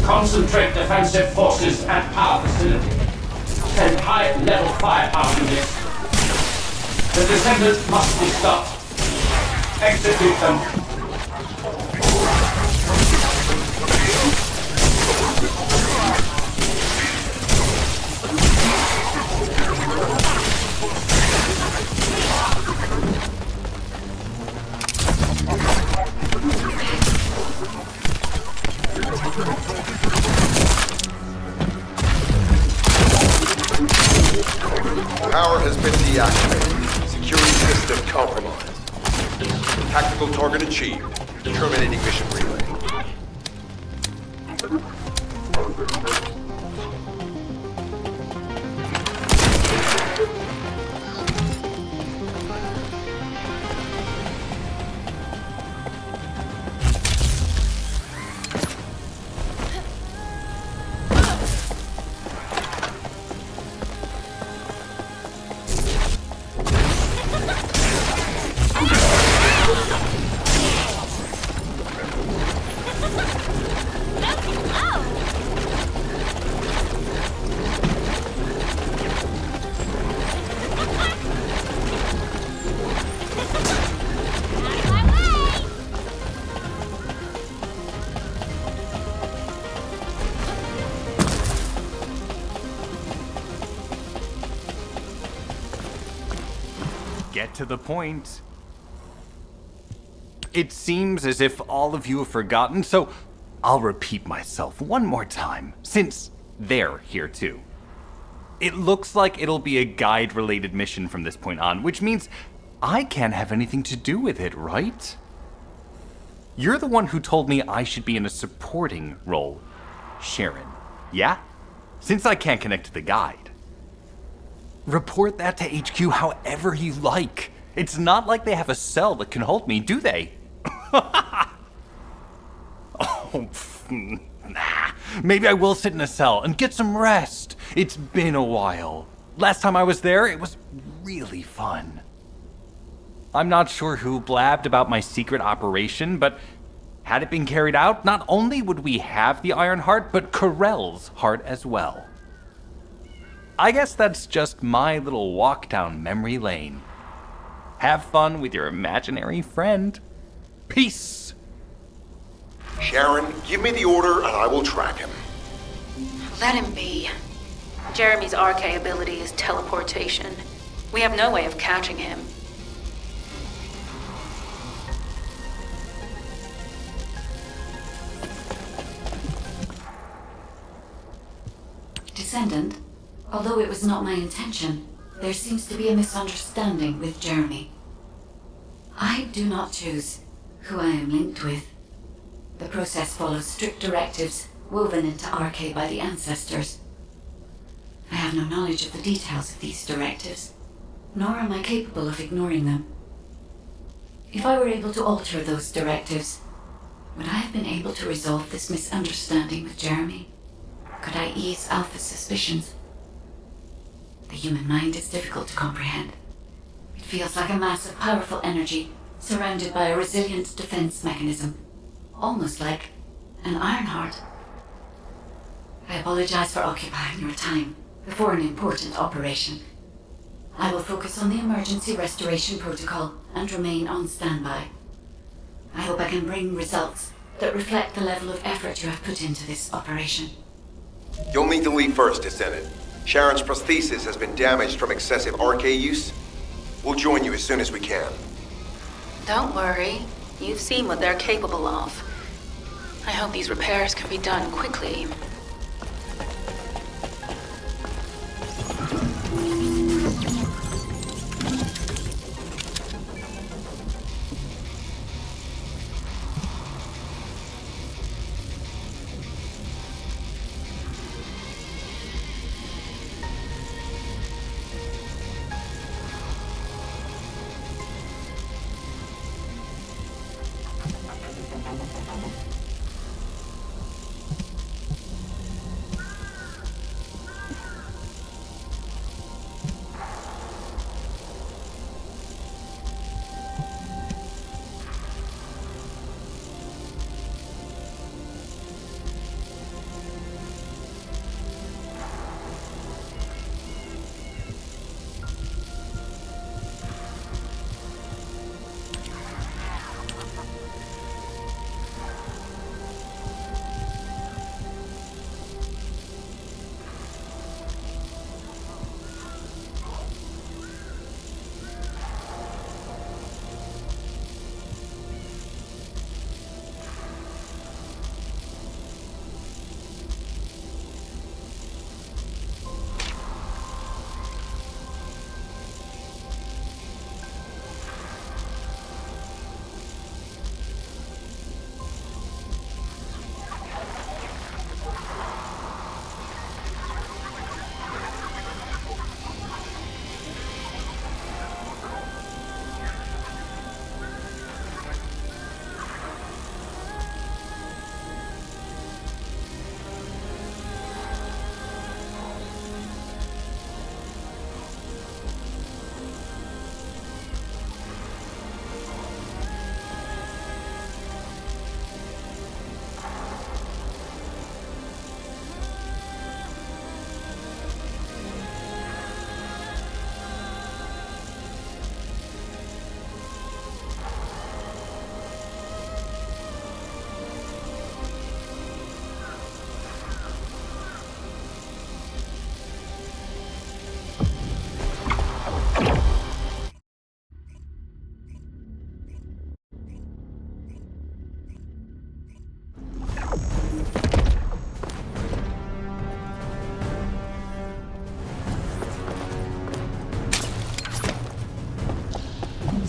S12: Concentrate defensive forces at power facility. Send high-level firepower units. The Descendant must be stopped. Execute them.
S11: Power has been deactivated. Security system compromised. Tactical target achieved. Terminating mission relay.
S10: Get to the point. It seems as if all of you have forgotten, so I'll repeat myself one more time, since they're here too. It looks like it'll be a guide-related mission from this point on, which means I can't have anything to do with it, right? You're the one who told me I should be in a supporting role, Sharon. Yeah? Since I can't connect to the guide. Report that to HQ however you like. It's not like they have a cell that can hold me, do they? Nah. Maybe I will sit in a cell and get some rest. It's been a while. Last time I was there, it was really fun. I'm not sure who blabbed about my secret operation, but had it been carried out, not only would we have the Iron Heart, but Corell's heart as well. I guess that's just my little walk down memory lane. Have fun with your imaginary friend. Peace!
S11: Sharon, give me the order and I will track him.
S14: Let him be.
S7: Jeremy's RK ability is teleportation. We have no way of catching him.
S3: Descendant, although it was not my intention, there seems to be a misunderstanding with Jeremy. I do not choose who I am linked with. The process follows strict directives woven into RK by the ancestors. I have no knowledge of the details of these directives, nor am I capable of ignoring them. If I were able to alter those directives, would I have been able to resolve this misunderstanding with Jeremy? Could I ease Alpha's suspicions? The human mind is difficult to comprehend. It feels like a mass of powerful energy surrounded by a resilient defense mechanism, almost like an Ironheart. I apologize for occupying your time before an important operation. I will focus on the emergency restoration protocol and remain on standby. I hope I can bring results that reflect the level of effort you have put into this operation.
S11: You'll need to leave first, Descendant. Sharon's prosthesis has been damaged from excessive RK use. We'll join you as soon as we can.
S7: Don't worry. You've seen what they're capable of. I hope these repairs can be done quickly.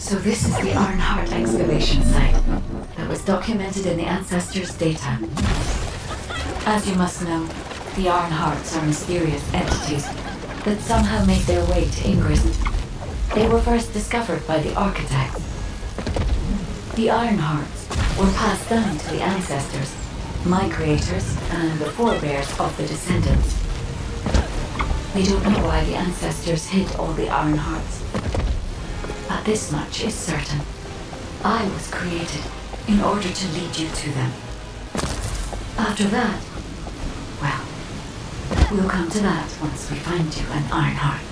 S3: So this is the Ironheart excavation site that was documented in the Ancestors' data. As you must know, the Ironhearts are mysterious entities that somehow made their way to Ingrist. They were first discovered by the architects. The Ironhearts were passed down to the Ancestors, my creators and the forebears of the Descendants. We don't know why the Ancestors hid all the Ironhearts. But this much is certain. I was created in order to lead you to them. After that, well, we'll come to that once we find you an Ironheart.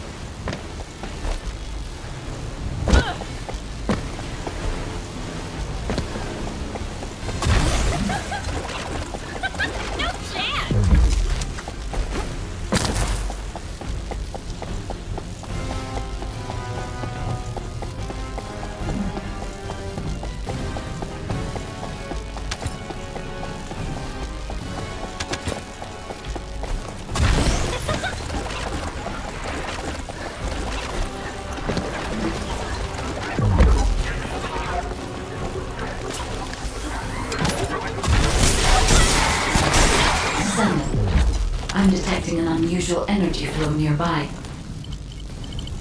S3: detecting an unusual energy flow nearby.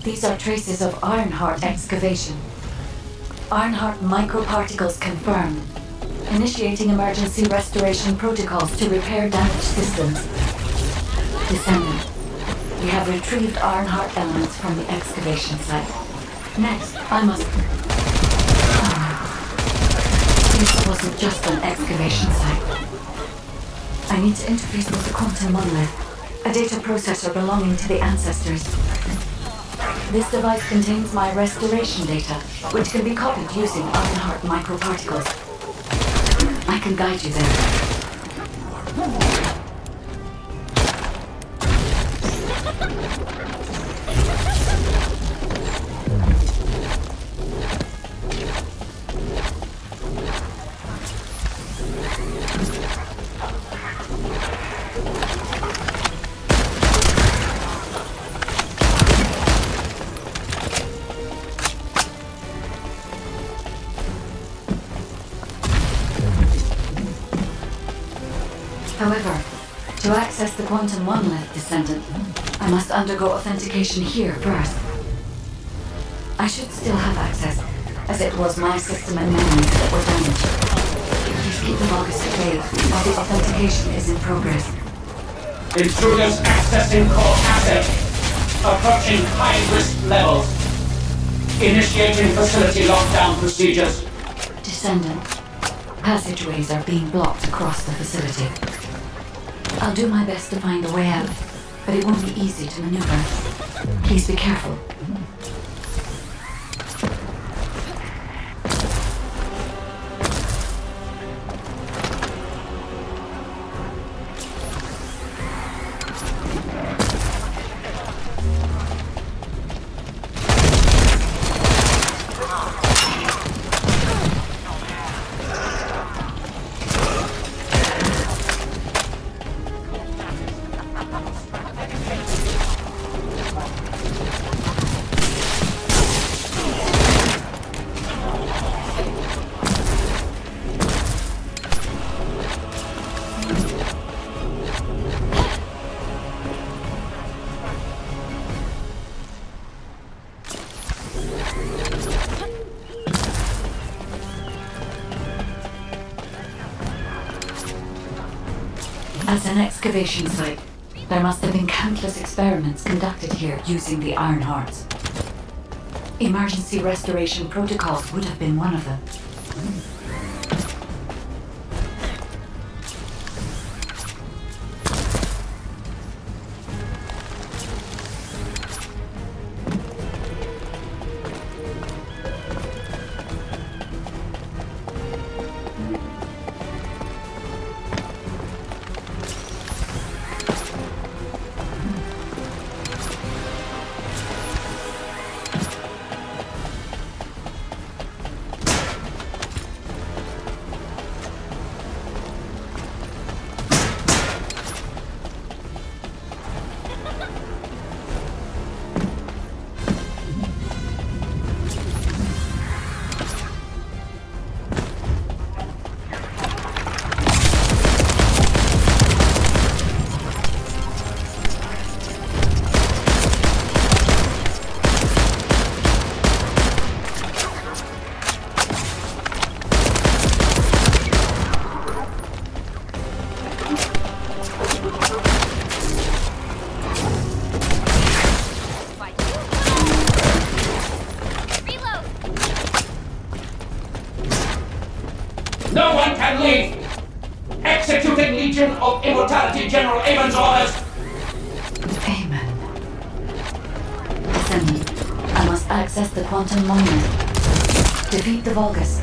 S3: These are traces of Ironheart excavation. Ironheart microparticles confirmed. Initiating emergency restoration protocols to repair damaged systems. Descendant, we have retrieved Ironheart elements from the excavation site. Next, I must... This wasn't just an excavation site. I need to interface with the quantum monolith, a data processor belonging to the ancestors. This device contains my restoration data, which can be copied using Ironheart microparticles. I can guide you there. However, to access the quantum monolith, Descendant, I must undergo authentication here first. I should still have access, as it was my system and memories that were damaged. Please keep the Vulgus at bay while the authentication is in progress.
S12: Intruders accessing core asset. Approaching high-risk levels. Initiating facility lockdown procedures.
S3: Descendant, passageways are being blocked across the facility. I'll do my best to find a way out, but it won't be easy to maneuver. Please be careful. As an excavation site, there must have been countless experiments conducted here using the Ironhearts. Emergency restoration protocols would have been one of them.
S12: No one can leave! Executing Legion of Immortality General Amon's orders!
S3: Amen. Descendant, I must access the quantum monolith. Defeat the Vulgus.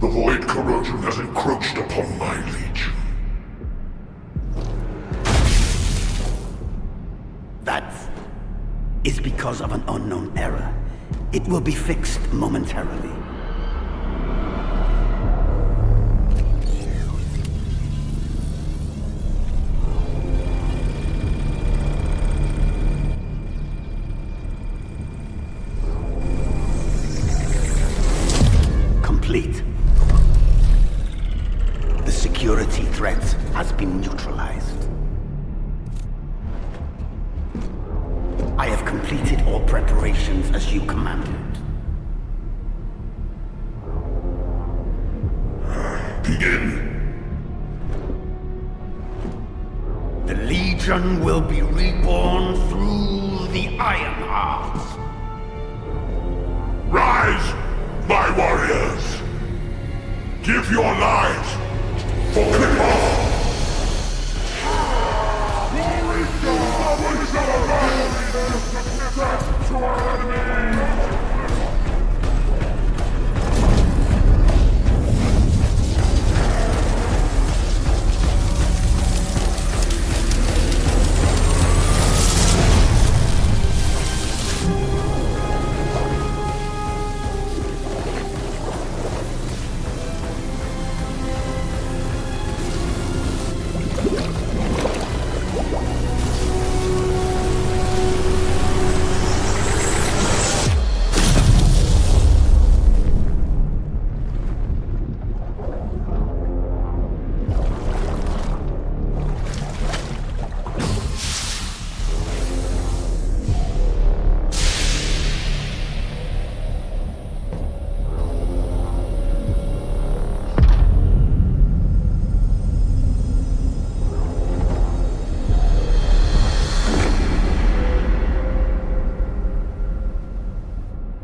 S2: The void corrosion has encroached upon my legion.
S14: That is because of an unknown error. It will be fixed momentarily. Complete. The security threat has been neutralized. I have completed all preparations as you commanded.
S2: Begin.
S14: The Legion will be reborn through the Iron Heart.
S2: Rise, my warriors! Give your lives for Clipper!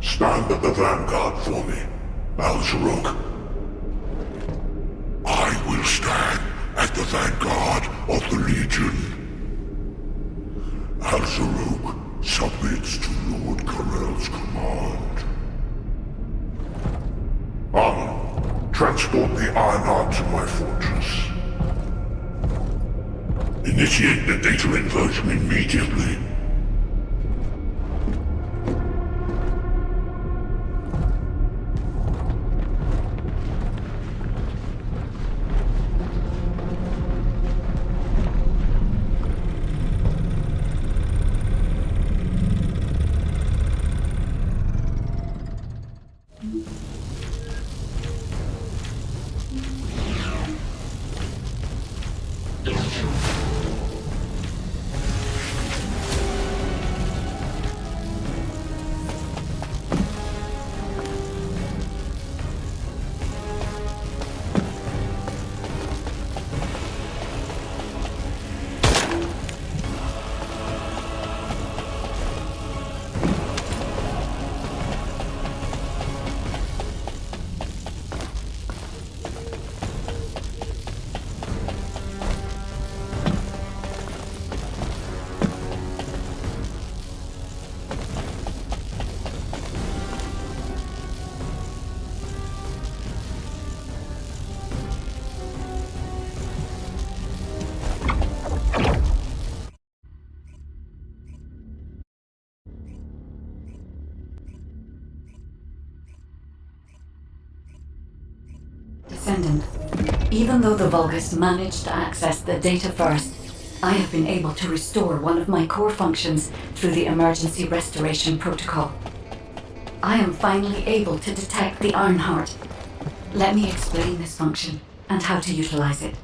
S2: Stand at the vanguard for me, Al-Zaruk. I will stand at the vanguard of the Legion. Al-Zaruk submits to Lord Karel's command. Armor, transport the Ironheart to my fortress. Initiate the data inversion immediately.
S3: Descendant, even though the Vulgus managed to access the data first, I have been able to restore one of my core functions through the emergency restoration protocol. I am finally able to detect the Ironheart. Let me explain this function and how to utilize it.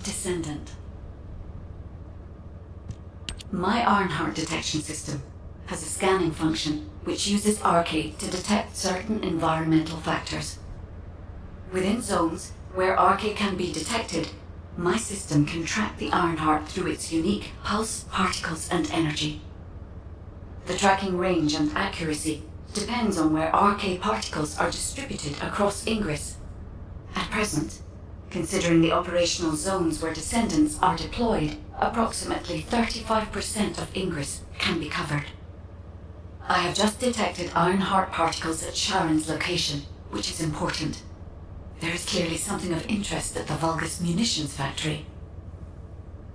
S3: Descendant. My Ironheart detection system has a scanning function which uses Arcade to detect certain environmental factors. Within zones where Arcade can be detected, my system can track the Ironheart through its unique pulse, particles, and energy. The tracking range and accuracy depends on where Arcade particles are distributed across Ingress. At present, considering the operational zones where Descendants are deployed, approximately 35% of Ingress can be covered. I have just detected Ironheart particles at Sharon's location, which is important. There is clearly something of interest at the Vulgus munitions factory.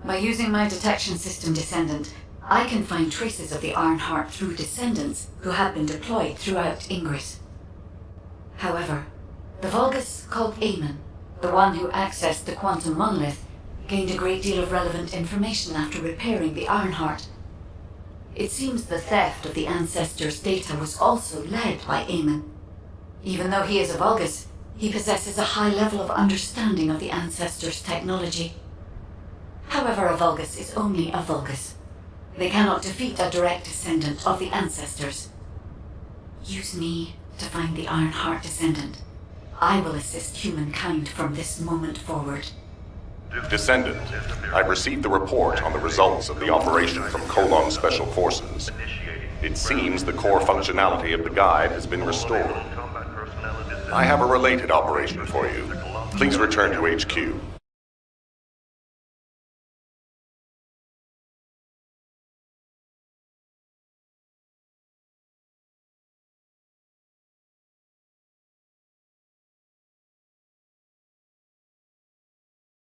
S3: By using my detection system Descendant, I can find traces of the Ironheart through Descendants who have been deployed throughout Ingress. However, the Vulgus called Amon, the one who accessed the quantum monolith, gained a great deal of relevant information after repairing the Ironheart. It seems the theft of the Ancestors' data was also led by Amon. Even though he is a Vulgus, he possesses a high level of understanding of the Ancestors' technology. However, a Vulgus is only a Vulgus. They cannot defeat a direct descendant of the Ancestors. Use me to find the Ironheart Descendant. I will assist humankind from this moment forward.
S1: Descendant, I've received the report on the results of the operation from Colon Special Forces. It seems the core functionality of the guide has been restored. I have a related operation for you. Please return to HQ.